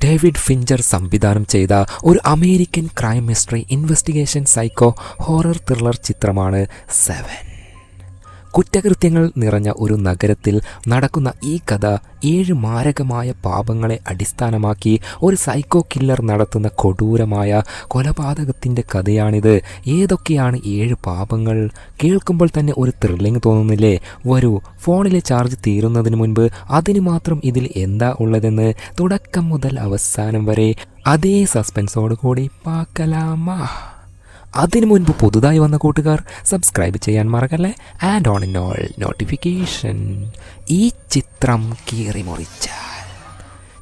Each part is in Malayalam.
ഡേവിഡ് ഫിഞ്ചർ സംവിധാനം ചെയ്ത ഒരു American crime mystery investigation psycho horror thriller ചിത്രമാണ് 7. കുറ്റകൃത്യങ്ങൾ നിറഞ്ഞ ഒരു നഗരത്തിൽ നടക്കുന്ന ഈ കഥ 7 മാരകമായ പാപങ്ങളെ അടിസ്ഥാനമാക്കി ഒരു സൈക്കോ കില്ലർ നടത്തുന്ന കൊടൂരമായ കൊലപാതകത്തിൻ്റെ കഥയാണിത്. ഏതൊക്കെയാണ് 7 പാപങ്ങൾ? കേൾക്കുമ്പോൾ തന്നെ ഒരു ത്രില്ലിംഗ് തോന്നുന്നില്ലേ? വരൂ, ഫോണിലെ ചാർജ് തീരുന്നതിന് മുൻപ് അതിന് മാത്രം ഇതിൽ എന്താ ഉള്ളതെന്ന് തുടക്കം മുതൽ അവസാനം വരെ അതേ സസ്പെൻസോട് കൂടി പാക്കലാമാ. അതിനു മുൻപ് പുതുതായി വന്ന കൂട്ടുകാർ സബ്സ്ക്രൈബ് ചെയ്യാൻ മറക്കല്ലേ. And on in all notification. ഈ ചിത്രം കീറി മുറിച്ചാൽ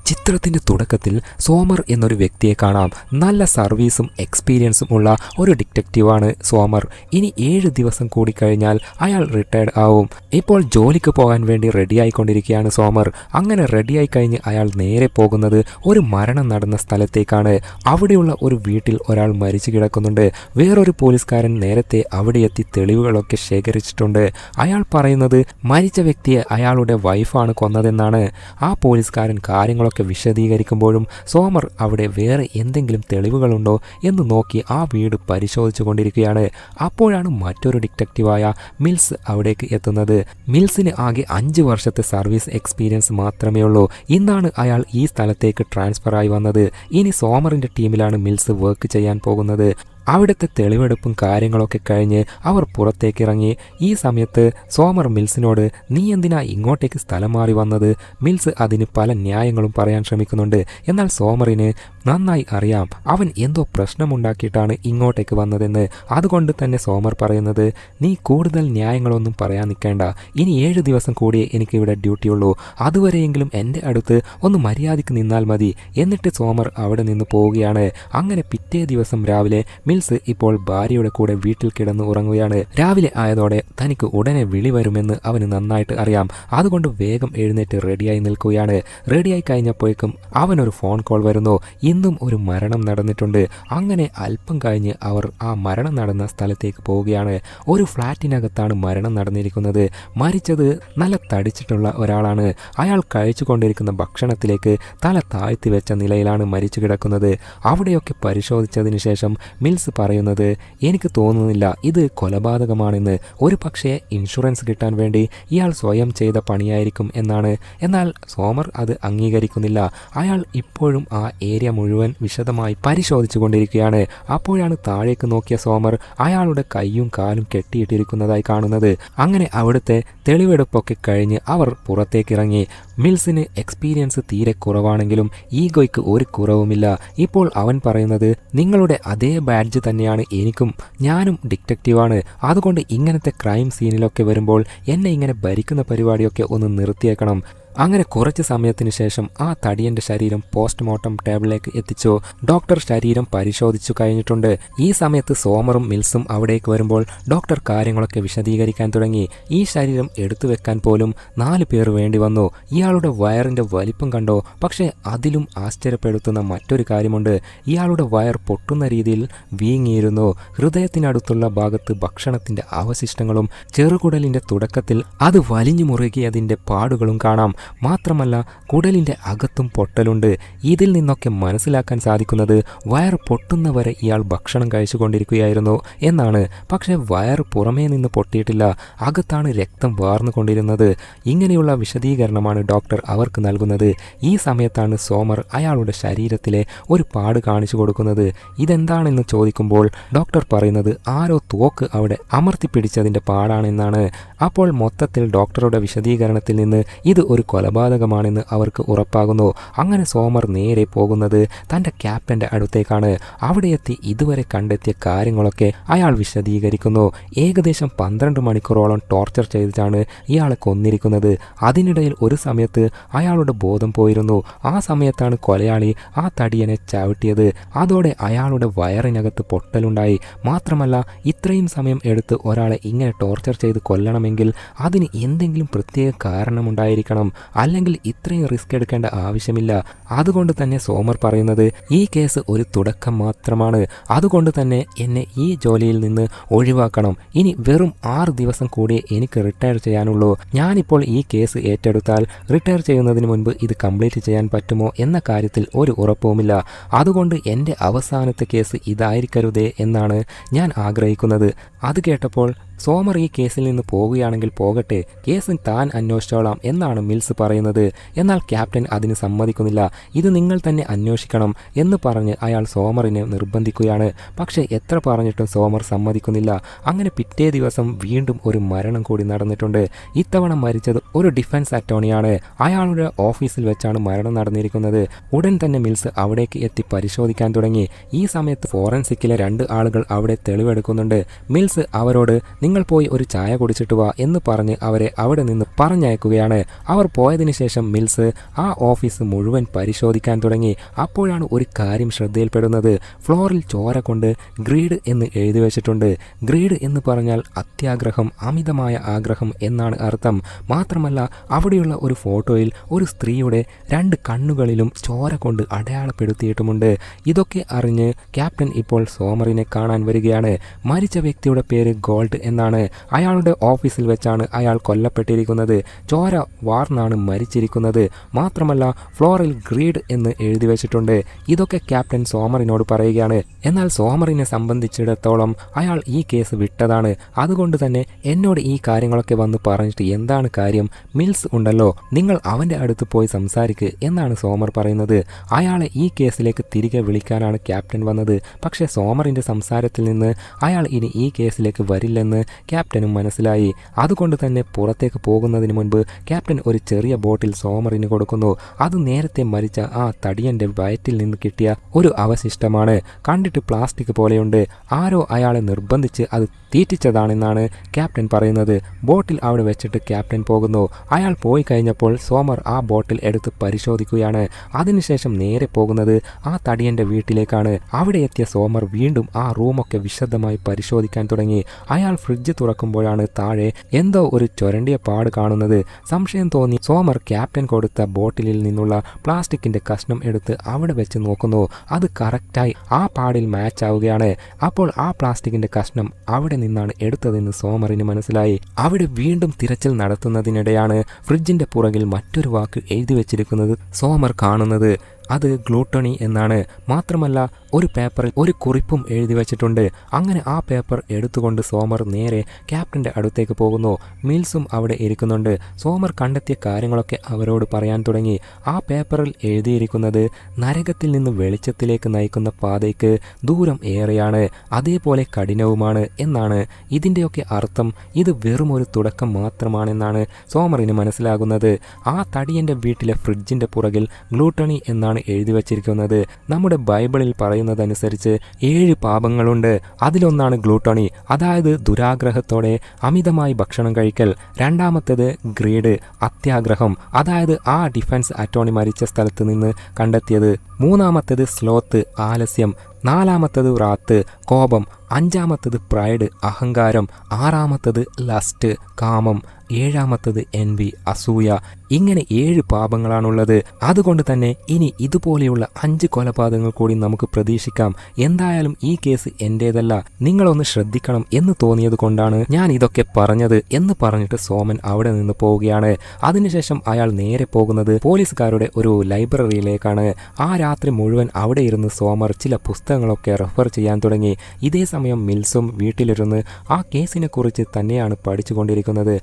ചിത്രത്തിൻ്റെ തുടക്കത്തിൽ സോമർ എന്നൊരു വ്യക്തിയെ കാണാം. നല്ല സർവീസും എക്സ്പീരിയൻസും ഉള്ള ഒരു ഡിറ്റക്റ്റീവാണ് സോമർ. ഇനി 7 ദിവസം കൂടി കഴിഞ്ഞാൽ അയാൾ റിട്ടയർഡ് ആവും. ഇപ്പോൾ ജോലിക്ക് പോകാൻ വേണ്ടി റെഡിയായിക്കൊണ്ടിരിക്കുകയാണ് സോമർ. അങ്ങനെ റെഡിയായി കഴിഞ്ഞ് അയാൾ നേരെ പോകുന്നത് ഒരു മരണം നടന്ന സ്ഥലത്തേക്കാണ്. അവിടെയുള്ള ഒരു വീട്ടിൽ ഒരാൾ മരിച്ചു കിടക്കുന്നുണ്ട്. വേറൊരു പോലീസുകാരൻ നേരത്തെ അവിടെ എത്തി തെളിവുകളൊക്കെ ശേഖരിച്ചിട്ടുണ്ട്. അയാൾ പറയുന്നത് മരിച്ച വ്യക്തിയെ അയാളുടെ വൈഫാണ് കൊന്നതെന്നാണ്. ആ പോലീസുകാരൻ കാര്യങ്ങളൊക്കെ വിശദീകരിക്കുമ്പോഴും സോമർ അവിടെ വേറെ എന്തെങ്കിലും തെളിവുകളുണ്ടോ എന്ന് നോക്കി ആ വീട് പരിശോധിച്ചു കൊണ്ടിരിക്കുകയാണ്. അപ്പോഴാണ് മറ്റൊരു ഡിറ്റക്റ്റീവായ മിൽസ് അവിടേക്ക് എത്തുന്നത്. മിൽസിന് ആകെ 5 വർഷത്തെ സർവീസ് എക്സ്പീരിയൻസ് മാത്രമേ ഉള്ളൂ. ഇന്നാണ് അയാൾ ഈ സ്ഥലത്തേക്ക് ട്രാൻസ്ഫർ ആയി വന്നത്. ഇനി സോമറിൻ്റെ ടീമിലാണ് മിൽസ് വർക്ക് ചെയ്യാൻ പോകുന്നത്. അവിടുത്തെ തെളിവെടുപ്പും കാര്യങ്ങളൊക്കെ കഴിഞ്ഞ് അവർ പുറത്തേക്കിറങ്ങി. ഈ സമയത്ത് സോമർ മിൽസിനോട് നീ എന്തിനാ ഇങ്ങോട്ടേക്ക് സ്ഥലം മാറി വന്നത്? മിൽസ് അതിന് പല ന്യായങ്ങളും പറയാൻ ശ്രമിക്കുന്നുണ്ട്. എന്നാൽ സോമറിന് നന്നായി അറിയാം അവൻ എന്തോ പ്രശ്നമുണ്ടാക്കിയിട്ടാണ് ഇങ്ങോട്ടേക്ക് വന്നതെന്ന്. അതുകൊണ്ട് തന്നെ സോമർ പറയുന്നത് നീ കൂടുതൽ ന്യായങ്ങളൊന്നും പറയാൻ നിൽക്കേണ്ട. ഇനി 7 ദിവസം കൂടിയേ എനിക്കിവിടെ ഡ്യൂട്ടിയുള്ളൂ. അതുവരെയെങ്കിലും എൻ്റെ അടുത്ത് ഒന്ന് മര്യാദയ്ക്ക് നിന്നാൽ മതി. എന്നിട്ട് സോമർ അവിടെ നിന്ന് പോവുകയാണ്. അങ്ങനെ പിറ്റേ ദിവസം രാവിലെ മിൽസ് ഇപ്പോൾ ഭാര്യയുടെ കൂടെ വീട്ടിൽ കിടന്ന് ഉറങ്ങുകയാണ്. രാവിലെ ആയതോടെ തനിക്ക് ഉടനെ വിളി വരുമെന്ന് അവന് നന്നായിട്ട് അറിയാം. അതുകൊണ്ട് വേഗം എഴുന്നേറ്റ് റെഡിയായി നിൽക്കുകയാണ്. റെഡിയായി കഴിഞ്ഞപ്പോഴേക്കും അവനൊരു ഫോൺ കോൾ വരുന്നു. ഇന്നും ഒരു മരണം നടന്നിട്ടുണ്ട്. അങ്ങനെ അല്പം കഴിഞ്ഞ് അവർ ആ മരണം നടന്ന സ്ഥലത്തേക്ക് പോവുകയാണ്. ഒരു ഫ്ലാറ്റിനകത്താണ് മരണം നടന്നിരിക്കുന്നത്. മരിച്ചത് നല്ല തടിച്ചിട്ടുള്ള ഒരാളാണ്. അയാൾ കഴിച്ചുകൊണ്ടിരിക്കുന്ന ഭക്ഷണത്തിലേക്ക് തല താഴ്ത്തി വെച്ച നിലയിലാണ് മരിച്ചു കിടക്കുന്നത്. അവിടെയൊക്കെ പരിശോധിച്ചതിന് ശേഷം മിൽസ് പറയുന്നത് എനിക്ക് തോന്നുന്നില്ല ഇത് കൊലപാതകമാണെന്ന്. ഒരു പക്ഷേ ഇൻഷുറൻസ് കിട്ടാൻ വേണ്ടി ഇയാൾ സ്വയം ചെയ്ത പണിയായിരിക്കും എന്നാണ്. എന്നാൽ സോമർ അത് അംഗീകരിക്കുന്നില്ല. അയാൾ ഇപ്പോഴും ആ ഏരിയ മുഴുവൻ വിശദമായി പരിശോധിച്ചു കൊണ്ടിരിക്കുകയാണ്. അപ്പോഴാണ് താഴേക്ക് നോക്കിയ സോമർ അയാളുടെ കൈയും കാലും കെട്ടിയിട്ടിരിക്കുന്നതായി കാണുന്നത്. അങ്ങനെ അവിടുത്തെ തെളിവെടുപ്പൊക്കെ കഴിഞ്ഞ് അവർ പുറത്തേക്കിറങ്ങി. മിൽസിന് എക്സ്പീരിയൻസ് തീരെ കുറവാണെങ്കിലും ഈഗോയ്ക്ക് ഒരു കുറവുമില്ല. ഇപ്പോൾ അവൻ പറയുന്നത് നിങ്ങളുടെ അതേ ബാഡ്ജ് തന്നെയാണ് എനിക്കും. ഞാനും ഡിറ്റക്റ്റീവാണ്. അതുകൊണ്ട് ഇങ്ങനത്തെ ക്രൈം സീനിലൊക്കെ വരുമ്പോൾ എന്നെ ഇങ്ങനെ ഭരിക്കുന്ന പരിപാടിയൊക്കെ ഒന്ന് നിർത്തിയേക്കണം. അങ്ങനെ കുറച്ച് സമയത്തിന് ശേഷം ആ തടിയൻ്റെ ശരീരം പോസ്റ്റ്മോർട്ടം ടേബിളിലേക്ക് എത്തിച്ചു. ഡോക്ടർ ശരീരം പരിശോധിച്ചു കഴിഞ്ഞിട്ടുണ്ട്. ഈ സമയത്ത് സോമറും മിൽസും അവിടേക്ക് വരുമ്പോൾ ഡോക്ടർ കാര്യങ്ങളൊക്കെ വിശദീകരിക്കാൻ തുടങ്ങി. ഈ ശരീരം എടുത്തു വെക്കാൻ പോലും 4 പേർ വേണ്ടി വന്നു. ഇയാളുടെ വയറിൻ്റെ വലിപ്പം കണ്ടോ? പക്ഷേ അതിലും ആശ്ചര്യപ്പെടുത്തുന്ന മറ്റൊരു കാര്യമുണ്ട്. ഇയാളുടെ വയർ പൊട്ടുന്ന രീതിയിൽ വീങ്ങിയിരുന്നു. ഹൃദയത്തിനടുത്തുള്ള ഭാഗത്ത് ഭക്ഷണത്തിൻ്റെ അവശിഷ്ടങ്ങളും ചെറുകുടലിൻ്റെ തുടക്കത്തിൽ അത് വലിഞ്ഞു മുറുകിയതിൻ്റെ പാടുകളും കാണാം. മാത്രമല്ല കുടലിൻ്റെ അകത്തും പൊട്ടലുണ്ട്. ഇതിൽ നിന്നൊക്കെ മനസ്സിലാക്കാൻ സാധിക്കുന്നത് വയർ പൊട്ടുന്നവരെ ഇയാൾ ഭക്ഷണം കഴിച്ചുകൊണ്ടിരിക്കുകയായിരുന്നു എന്നാണ്. പക്ഷേ വയർ പുറമേ നിന്ന് പൊട്ടിയിട്ടില്ല, അകത്താണ് രക്തം വാർന്നുകൊണ്ടിരുന്നത്. ഇങ്ങനെയുള്ള വിശദീകരണമാണ് ഡോക്ടർ അവർക്ക് നൽകുന്നത്. ഈ സമയത്താണ് സോമർ അയാളുടെ ശരീരത്തിലെ ഒരു പാട് കാണിച്ചു കൊടുക്കുന്നത്. ഇതെന്താണെന്ന് ചോദിക്കുമ്പോൾ ഡോക്ടർ പറയുന്നത് ആരോ തോക്ക് അവിടെ അമർത്തിപ്പിടിച്ചതിൻ്റെ പാടാണെന്നാണ്. അപ്പോൾ മൊത്തത്തിൽ ഡോക്ടറുടെ വിശദീകരണത്തിൽ നിന്ന് ഇത് ഒരു കൊലപാതകമാണെന്ന് അവർക്ക് ഉറപ്പാകുന്നു. അങ്ങനെ സോമർ നേരെ പോകുന്നത് തൻ്റെ ക്യാപ്റ്റൻ്റെ അടുത്തേക്കാണ്. അവിടെ എത്തി ഇതുവരെ കണ്ടെത്തിയ കാര്യങ്ങളൊക്കെ അയാൾ വിശദീകരിക്കുന്നു. ഏകദേശം 12 മണിക്കൂറോളം ടോർച്ചർ ചെയ്തിട്ടാണ് ഇയാളെ കൊന്നിരിക്കുന്നത്. അതിനിടയിൽ ഒരു സമയത്ത് അയാളുടെ ബോധം പോയിരുന്നു. ആ സമയത്താണ് കൊലയാളി ആ തടിയനെ ചവിട്ടിയത്. അതോടെ അയാളുടെ വയറിനകത്ത് പൊട്ടലുണ്ടായി. മാത്രമല്ല ഇത്രയും സമയം എടുത്ത് ഒരാളെ ഇങ്ങനെ ടോർച്ചർ ചെയ്ത് കൊല്ലണമെങ്കിൽ അതിന് എന്തെങ്കിലും പ്രത്യേക കാരണമുണ്ടായിരിക്കണം. അല്ലെങ്കിൽ ഇത്രയും റിസ്ക് എടുക്കേണ്ട ആവശ്യമില്ല. അതുകൊണ്ട് തന്നെ സോമർ പറയുന്നത് ഈ കേസ് ഒരു തുടക്കം മാത്രമാണ്, അതുകൊണ്ട് തന്നെ എന്നെ ഈ ജോലിയിൽ നിന്ന് ഒഴിവാക്കണം. ഇനി വെറും 6 ദിവസം കൂടി എനിക്ക് റിട്ടയർ ചെയ്യാനുള്ളൂ. ഞാനിപ്പോൾ ഈ കേസ് ഏറ്റെടുത്താൽ റിട്ടയർ ചെയ്യുന്നതിന് മുൻപ് ഇത് കംപ്ലീറ്റ് ചെയ്യാൻ പറ്റുമോ എന്ന കാര്യത്തിൽ ഒരു ഉറപ്പുമില്ല. അതുകൊണ്ട് എൻ്റെ അവസാനത്തെ കേസ് ഇതായിരിക്കരുതേ എന്നാണ് ഞാൻ ആഗ്രഹിക്കുന്നത്. അത് കേട്ടപ്പോൾ സോമർ ഈ കേസിൽ നിന്ന് പോകുകയാണെങ്കിൽ പോകട്ടെ, കേസ് താൻ അന്വേഷിച്ചോളാം എന്നാണ് മിൽസ് പറയുന്നത്. എന്നാൽ ക്യാപ്റ്റൻ അതിന് സമ്മതിക്കുന്നില്ല. ഇത് നിങ്ങൾ തന്നെ അന്വേഷിക്കണം എന്ന് പറഞ്ഞ് അയാൾ സോമറിനെ നിർബന്ധിക്കുകയാണ്. പക്ഷേ എത്ര പറഞ്ഞിട്ടും സോമർ സമ്മതിക്കുന്നില്ല. അങ്ങനെ പിറ്റേ ദിവസം വീണ്ടും ഒരു മരണം കൂടി നടന്നിട്ടുണ്ട്. ഇത്തവണ മരിച്ചത് ഒരു ഡിഫൻസ് അറ്റോർണിയാണ്. അയാളുടെ ഓഫീസിൽ വെച്ചാണ് മരണം നടന്നിരിക്കുന്നത്. ഉടൻ തന്നെ മിൽസ് അവിടേക്ക് എത്തി പരിശോധിക്കാൻ തുടങ്ങി. ഈ സമയത്ത് ഫോറൻസിക്കിലെ 2 ആളുകൾ അവിടെ തെളിവെടുക്കുന്നുണ്ട്. മിൽസ് അവരോട് നിങ്ങൾ പോയി ഒരു ചായ കുടിച്ചിട്ട് വാ എന്ന് പറഞ്ഞ് അവരെ അവിടെ നിന്ന് പറഞ്ഞയക്കുകയാണ്. അവർ പോയതിനു ശേഷം മിൽസ് ആ ഓഫീസ് മുഴുവൻ പരിശോധിക്കാൻ തുടങ്ങി. അപ്പോഴാണ് ഒരു കാര്യം ശ്രദ്ധയിൽപ്പെടുന്നത്. ഫ്ലോറിൽ ചോര കൊണ്ട് ഗ്രീഡ് എന്ന് എഴുതി വെച്ചിട്ടുണ്ട്. ഗ്രീഡ് എന്ന് പറഞ്ഞാൽ അത്യാഗ്രഹം, അമിതമായ ആഗ്രഹം എന്നാണ് അർത്ഥം. മാത്രമല്ല അവിടെയുള്ള ഒരു ഫോട്ടോയിൽ ഒരു സ്ത്രീയുടെ 2 കണ്ണുകളിലും ചോര കൊണ്ട് അടയാളപ്പെടുത്തിയിട്ടുമുണ്ട്. ഇതൊക്കെ അറിഞ്ഞ് ക്യാപ്റ്റൻ ഇപ്പോൾ സോമറിനെ കാണാൻ വരികയാണ്. മരിച്ച വ്യക്തിയുടെ പേര് ഗോൾഡ് എന്നാണ്. അയാളുടെ ഓഫീസിൽ വെച്ചാണ് അയാൾ കൊല്ലപ്പെട്ടിരിക്കുന്നത്. ചോര വാർന്നാണ് മരിച്ചിരിക്കുന്നത്. മാത്രമല്ല ഫ്ലോറിൽ ഗ്രീഡ് എന്ന് എഴുതി വെച്ചിട്ടുണ്ട്. ഇതൊക്കെ ക്യാപ്റ്റൻ സോമറിനോട് പറയുകയാണ്. എന്നാൽ സോമറിനെ സംബന്ധിച്ചിടത്തോളം അയാൾ ഈ കേസ് വിട്ടതാണ്. അതുകൊണ്ട് തന്നെ എന്നോട് ഈ കാര്യങ്ങളൊക്കെ വന്ന് പറഞ്ഞിട്ട് എന്താണ് കാര്യം? മിൽസ് ഉണ്ടല്ലോ, നിങ്ങൾ അവൻ്റെ അടുത്ത് പോയി സംസാരിക്ക് എന്നാണ് സോമർ പറയുന്നത്. അയാളെ ഈ കേസിലേക്ക് തിരികെ വിളിക്കാനാണ് ക്യാപ്റ്റൻ വന്നത്. പക്ഷേ സോമറിൻ്റെ സംസാരത്തിൽ നിന്ന് അയാൾ ഇനി ഈ കേസിലേക്ക് വരില്ലെന്ന് ക്യാപ്റ്റനും മനസ്സിലായി. അതുകൊണ്ട് തന്നെ പുറത്തേക്ക് പോകുന്നതിന് മുൻപ് ക്യാപ്റ്റൻ ഒരു ചെറിയ ബോട്ടിൽ സോമറിന് കൊടുക്കുന്നു. അത് നേരത്തെ മരിച്ച ആ തടിയൻ്റെ വയറ്റിൽ നിന്ന് കിട്ടിയ ഒരു അവശിഷ്ടമാണ്. കണ്ടിട്ട് പ്ലാസ്റ്റിക് പോലെയുണ്ട്. ആരോ അയാളെ നിർബന്ധിച്ച് അത് തീറ്റിച്ചതാണെന്നാണ് ക്യാപ്റ്റൻ പറയുന്നത്. ബോട്ടിൽ അവിടെ വെച്ചിട്ട് ക്യാപ്റ്റൻ പോകുന്നു. അയാൾ പോയി കഴിഞ്ഞപ്പോൾ സോമർ ആ ബോട്ടിൽ എടുത്ത് പരിശോധിക്കുകയാണ്. അതിനുശേഷം നേരെ പോകുന്നത് ആ തടിയൻ്റെ വീട്ടിലേക്കാണ്. അവിടെ എത്തിയ സോമർ വീണ്ടും ആ റൂമൊക്കെ വിശദമായി പരിശോധിക്കാൻ തുടങ്ങി. അയാൾ ഫ്രിഡ്ജ് തുറക്കുമ്പോഴാണ് താഴെ എന്തോ ഒരു ചുരണ്ടിയ പാട് കാണുന്നത്. സംശയം തോന്നി സോമർ ക്യാപ്റ്റൻ കൊടുത്ത ബോട്ടിലിൽ നിന്നുള്ള പ്ലാസ്റ്റിക്കിന്റെ കഷ്ണം എടുത്ത് അവിടെ വെച്ച് നോക്കുന്നു. അത് കറക്റ്റായി ആ പാടിൽ മാച്ച് ആവുകയാണ്. അപ്പോൾ ആ പ്ലാസ്റ്റിക്കിന്റെ കഷ്ണം അവിടെ നിന്നാണ് എടുത്തതെന്ന് സോമറിന് മനസ്സിലായി. അവിടെ വീണ്ടും തിരച്ചിൽ നടത്തുന്നതിനിടെയാണ് ഫ്രിഡ്ജിന്റെ പുറകിൽ മറ്റൊരു വാക്ക് എഴുതി വെച്ചിരിക്കുന്നത് സോമർ കാണുന്നത്. അത് ഗ്ലൂട്ടണി എന്നാണ്. മാത്രമല്ല ഒരു പേപ്പറിൽ ഒരു കുറിപ്പും എഴുതി വെച്ചിട്ടുണ്ട്. അങ്ങനെ ആ പേപ്പർ എടുത്തുകൊണ്ട് സോമർ നേരെ ക്യാപ്റ്റൻ്റെ അടുത്തേക്ക് പോകുന്നു. മിൽസും അവിടെ ഇരിക്കുന്നുണ്ട്. സോമർ കണ്ടെത്തിയ കാര്യങ്ങളൊക്കെ അവരോട് പറയാൻ തുടങ്ങി. ആ പേപ്പറിൽ എഴുതിയിരിക്കുന്നത് നരകത്തിൽ നിന്ന് വെളിച്ചത്തിലേക്ക് നയിക്കുന്ന പാതയ്ക്ക് ദൂരം ഏറെയാണ്, അതേപോലെ കഠിനവുമാണ് എന്നാണ്. ഇതിൻ്റെയൊക്കെ അർത്ഥം ഇത് വെറും ഒരു തുടക്കം മാത്രമാണെന്നാണ് സോമറിന് മനസ്സിലാകുന്നത്. ആ തടിയൻ്റെ വീട്ടിലെ ഫ്രിഡ്ജിൻ്റെ പുറകിൽ ഗ്ലൂട്ടണി എന്നാണ് എഴുതി വച്ചിരിക്കുന്നത്. നമ്മുടെ ബൈബിളിൽ പറയുന്നതനുസരിച്ച് 7 പാപങ്ങളുണ്ട്. അതിലൊന്നാണ് ഗ്ലൂട്ടണി, അതായത് ദുരാഗ്രഹത്തോടെ അമിതമായി ഭക്ഷണം കഴിക്കൽ. രണ്ടാമത്തേത് ഗ്രീഡ്, അത്യാഗ്രഹം, അതായത് ആ ഡിഫൻസ് അറ്റോർണി മരിച്ച സ്ഥലത്ത് നിന്ന് കണ്ടെത്തിയത്. മൂന്നാമത്തേത് സ്ലോത്ത്, ആലസ്യം. നാലാമത്തേത് റാത്ത്, കോപം. അഞ്ചാമത്തേത് പ്രൈഡ്, അഹങ്കാരം. ആറാമത്തേത് ലസ്റ്റ്, കാമം. ഏഴാമത്തേത് എൻവി, അസൂയ. ഇങ്ങനെ 7 പാപങ്ങളാണുള്ളത്. അതുകൊണ്ട് തന്നെ ഇനി ഇതുപോലെയുള്ള 5 കൊലപാതകങ്ങൾ കൂടി നമുക്ക് പ്രതീക്ഷിക്കാം. എന്തായാലും ഈ കേസ് എൻ്റേതല്ല, നിങ്ങളൊന്ന് ശ്രദ്ധിക്കണം എന്ന് തോന്നിയത് കൊണ്ടാണ് ഞാൻ ഇതൊക്കെ പറഞ്ഞത് എന്ന് പറഞ്ഞിട്ട് സോമൻ അവിടെ നിന്ന് പോവുകയാണ്. അതിനുശേഷം അയാൾ നേരെ പോകുന്നത് പോലീസുകാരുടെ ഒരു ലൈബ്രറിയിലേക്കാണ്. ആ രാത്രി മുഴുവൻ അവിടെ ഇരുന്ന് സോമർ ചില പുസ്തകങ്ങളൊക്കെ റെഫർ ചെയ്യാൻ തുടങ്ങി. ഇതേ സമയം മിൽസും വീട്ടിലിരുന്ന് ആ കേസിനെ കുറിച്ച് തന്നെയാണ് പഠിച്ചുകൊണ്ടിരിക്കുന്നത്.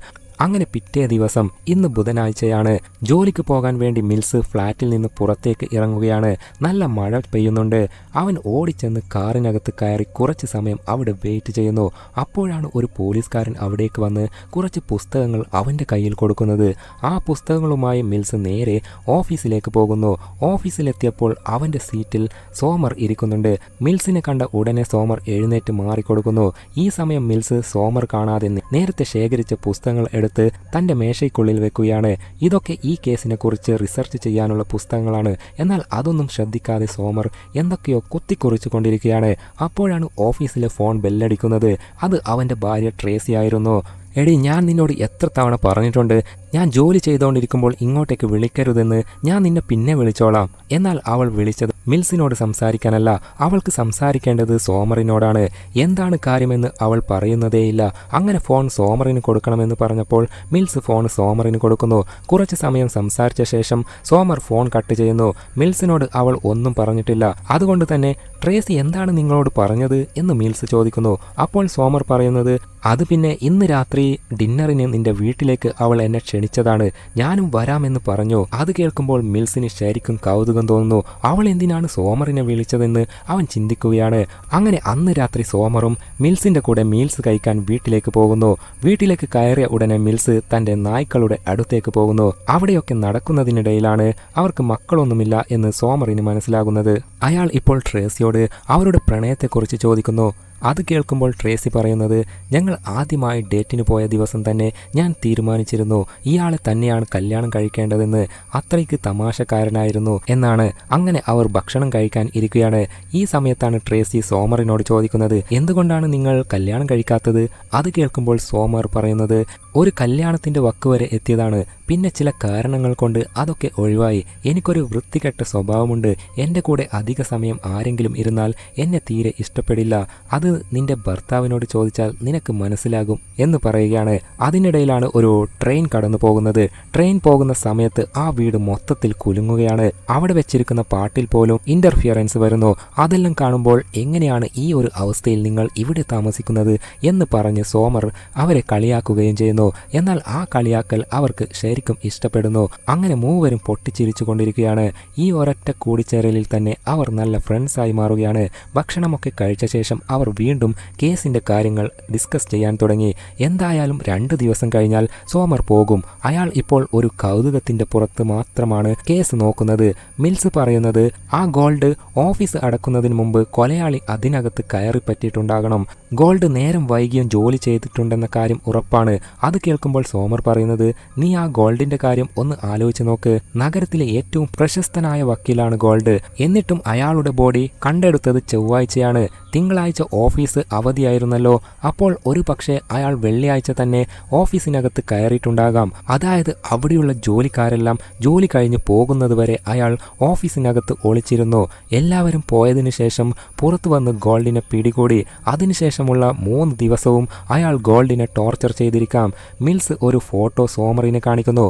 അങ്ങനെ പിറ്റേ ദിവസം, ഇന്ന് ബുധനാഴ്ചയാണ്, ജോലിക്ക് പോകാൻ വേണ്ടി മിൽസ് ഫ്ലാറ്റിൽ നിന്ന് പുറത്തേക്ക് ഇറങ്ങുകയാണ്. നല്ല മഴ പെയ്യുന്നുണ്ട്. അവൻ ഓടിച്ചെന്ന് കാറിനകത്ത് കയറി കുറച്ച് സമയം അവിടെ വെയിറ്റ് ചെയ്യുന്നു. അപ്പോഴാണ് ഒരു പോലീസുകാരൻ അവിടേക്ക് വന്ന് കുറച്ച് പുസ്തകങ്ങൾ അവൻ്റെ കയ്യിൽ കൊടുക്കുന്നത്. ആ പുസ്തകങ്ങളുമായി മിൽസ് നേരെ ഓഫീസിലേക്ക് പോകുന്നു. ഓഫീസിലെത്തിയപ്പോൾ അവൻ്റെ സീറ്റിൽ സോമർ ഇരിക്കുന്നുണ്ട്. മിൽസിനെ കണ്ട ഉടനെ സോമർ എഴുന്നേറ്റ് മാറിക്കൊടുക്കുന്നു. ഈ സമയം മിൽസ് സോമർ കാണാതെ നേരത്തെ ശേഖരിച്ച പുസ്തകങ്ങൾ എടുത്ത് തൻ്റെ മേശയ്ക്കുള്ളിൽ വെക്കുകയാണ്. ഇതൊക്കെ ഈ കേസിനെ കുറിച്ച് റിസർച്ച് ചെയ്യാനുള്ള പുസ്തകങ്ങളാണ്. എന്നാൽ അതൊന്നും ശ്രദ്ധിക്കാതെ സോമർ എന്തൊക്കെയോ കുത്തിക്കുറിച്ചു കൊണ്ടിരിക്കുകയാണ്. അപ്പോഴാണ് ഓഫീസിലെ ഫോൺ ബെല്ലടിക്കുന്നത്. അത് അവൻ്റെ ഭാര്യ ട്രേസി ആയിരുന്നു. എടി, ഞാൻ നിന്നോട് എത്ര തവണ പറഞ്ഞിട്ടുണ്ട് ഞാൻ ജോലി ചെയ്തുകൊണ്ടിരിക്കുമ്പോൾ ഇങ്ങോട്ടേക്ക് വിളിക്കരുതെന്ന് ഞാൻ നിന്നെ പിന്നെ വിളിച്ചോളാം. എന്നാൽ അവൾ വിളിച്ചത് മിൽസിനോട് സംസാരിക്കാനല്ല, അവൾക്ക് സംസാരിക്കേണ്ടത് സോമറിനോടാണ്. എന്താണ് കാര്യമെന്ന് അവൾ പറയുന്നതേയില്ല. അങ്ങനെ ഫോൺ സോമറിന് കൊടുക്കണമെന്ന് പറഞ്ഞപ്പോൾ മിൽസ് ഫോൺ സോമറിന് കൊടുക്കുന്നു. കുറച്ച് സമയം സംസാരിച്ച ശേഷം സോമർ ഫോൺ കട്ട് ചെയ്യുന്നു. മിൽസിനോട് അവൾ ഒന്നും പറഞ്ഞിട്ടില്ല. അതുകൊണ്ട് തന്നെ ട്രേസി എന്താണ് നിങ്ങളോട് പറഞ്ഞത് എന്ന് മിൽസ് ചോദിക്കുന്നു. അപ്പോൾ സോമർ പറയുന്നത്, അത് പിന്നെ ഇന്ന് രാത്രി ഡിന്നറിന് നിന്റെ വീട്ടിലേക്ക് അവൾ എന്നെ ക്ഷണിച്ചതാണ്, ഞാനും വരാമെന്ന് പറഞ്ഞു. അത് കേൾക്കുമ്പോൾ മിൽസിന് ശരിക്കും കൗതുകം തോന്നുന്നു. അവൾ എന്തിനാണ് സോമറിനെ വിളിച്ചതെന്ന് അവൻ ചിന്തിക്കുകയാണ്. അങ്ങനെ അന്ന് രാത്രി സോമറും മിൽസിന്റെ കൂടെ മീൽസ് കഴിക്കാൻ വീട്ടിലേക്ക് പോകുന്നു. വീട്ടിലേക്ക് കയറിയ ഉടനെ മിൽസ് തന്റെ നായ്ക്കളുടെ അടുത്തേക്ക് പോകുന്നു. അവിടെയൊക്കെ നടക്കുന്നതിനിടയിലാണ് അവർക്ക് മക്കളൊന്നുമില്ല എന്ന് സോമറിന് മനസ്സിലാകുന്നത്. അയാൾ ഇപ്പോൾ ട്രേസിയോട് അവരുടെ പ്രണയത്തെക്കുറിച്ച് ചോദിക്കുന്നു. അത് കേൾക്കുമ്പോൾ ട്രേസി പറയുന്നത്, ഞങ്ങൾ ആദ്യമായി ഡേറ്റിന് പോയ ദിവസം തന്നെ ഞാൻ തീരുമാനിച്ചിരുന്നു ഇയാളെ തന്നെയാണ് കല്യാണം കഴിക്കേണ്ടതെന്ന്. അത്രയ്ക്ക് തമാശക്കാരനായിരുന്നു എന്നാണ്. അങ്ങനെ അവർ ഭക്ഷണം കഴിക്കാൻ ഇരിക്കുകയാണ്. ഈ സമയത്താണ് ട്രേസി സോമറിനോട് ചോദിക്കുന്നത്, എന്തുകൊണ്ടാണ് നിങ്ങൾ കല്യാണം കഴിക്കാത്തത്? അത് കേൾക്കുമ്പോൾ സോമർ പറയുന്നത്, ഒരു കല്യാണത്തിന്റെ വക്ക് വരെ എത്തിയതാണ്, പിന്നെ ചില കാരണങ്ങൾ കൊണ്ട് അതൊക്കെ ഒഴിവായി. എനിക്കൊരു വൃത്തികെട്ട സ്വഭാവമുണ്ട്. എൻ്റെ കൂടെ അധിക സമയം ആരെങ്കിലും ഇരുന്നാൽ എന്നെ തീരെ ഇഷ്ടപ്പെടില്ല. അത് നിന്റെ ഭർത്താവിനോട് ചോദിച്ചാൽ നിനക്ക് മനസ്സിലാകും എന്ന് പറയുകയാണ്. അതിനിടയിലാണ് ഒരു ട്രെയിൻ കടന്നു പോകുന്നത്. ട്രെയിൻ പോകുന്ന സമയത്ത് ആ വീട് മൊത്തത്തിൽ കുലുങ്ങുകയാണ്. അവിടെ വെച്ചിരിക്കുന്ന പാട്ടിൽ പോലും ഇന്റർഫിയറൻസ് വരുന്നു. അതെല്ലാം കാണുമ്പോൾ എങ്ങനെയാണ് ഈ ഒരു അവസ്ഥയിൽ നിങ്ങൾ ഇവിടെ താമസിക്കുന്നത് എന്ന് പറഞ്ഞ് സോമർ അവരെ കളിയാക്കുകയും ചെയ്യുന്നു. എന്നാൽ ആ കളിയാക്കൽ അവർക്ക് ശരിക്കും ഇഷ്ടപ്പെടുന്നു. അങ്ങനെ മൂവരും പൊട്ടിച്ചിരിച്ചു കൊണ്ടിരിക്കുകയാണ്. ഈ ഒരൊറ്റ കൂടിച്ചേരലിൽ തന്നെ അവർ നല്ല ഫ്രണ്ട്സായി മാറുകയാണ്. ഭക്ഷണമൊക്കെ കഴിച്ച ശേഷം അവർ വീണ്ടും കേസിന്റെ കാര്യങ്ങൾ ഡിസ്കസ് ചെയ്യാൻ തുടങ്ങി. എന്തായാലും 2 ദിവസം കഴിഞ്ഞാൽ സോമർ പോകും. അയാൾ ഇപ്പോൾ ഒരു കൗതുകത്തിന്റെ പുറത്ത് മാത്രമാണ് കേസ് നോക്കുന്നത്. മിൽസ് പറയുന്നത്, ആ ഗോൾഡ് ഓഫീസ് അടക്കുന്നതിന് മുമ്പ് കൊലയാളി അതിനകത്ത് കയറി പറ്റിയിട്ടുണ്ടാകണം. ഗോൾഡ് നേരം വൈകിയും ജോലി ചെയ്തിട്ടുണ്ടെന്ന കാര്യം ഉറപ്പാണ്. അത് കേൾക്കുമ്പോൾ സോമർ പറയുന്നത്, നീ ആ ഗോൾഡിന്റെ കാര്യം ഒന്ന് ആലോചിച്ച് നോക്ക്. നഗരത്തിലെ ഏറ്റവും പ്രശസ്തനായ വക്കീലാണ് ഗോൾഡ്. എന്നിട്ടും അയാളുടെ ബോഡി കണ്ടെടുത്തത് ചൊവ്വാഴ്ചയാണ്. തിങ്കളാഴ്ച ഓഫീസ് അവധിയായിരുന്നല്ലോ. അപ്പോൾ ഒരു പക്ഷേ അയാൾ വെള്ളിയാഴ്ച തന്നെ ഓഫീസിനകത്ത് കയറിയിട്ടുണ്ടാകാം. അതായത് അവിടെയുള്ള ജോലിക്കാരെല്ലാം ജോലി കഴിഞ്ഞ് പോകുന്നതുവരെ അയാൾ ഓഫീസിനകത്ത് ഒളിച്ചിരുന്നു. എല്ലാവരും പോയതിനു ശേഷം പുറത്തു വന്ന് ഗോൾഡിനെ പിടികൂടി. അതിനുശേഷമുള്ള 3 ദിവസവും അയാൾ ഗോൾഡിനെ ടോർച്ചർ ചെയ്തിരിക്കാം. മിൽസ് ഒരു ഫോട്ടോ സോമറിനെ കാണിക്കുന്നു.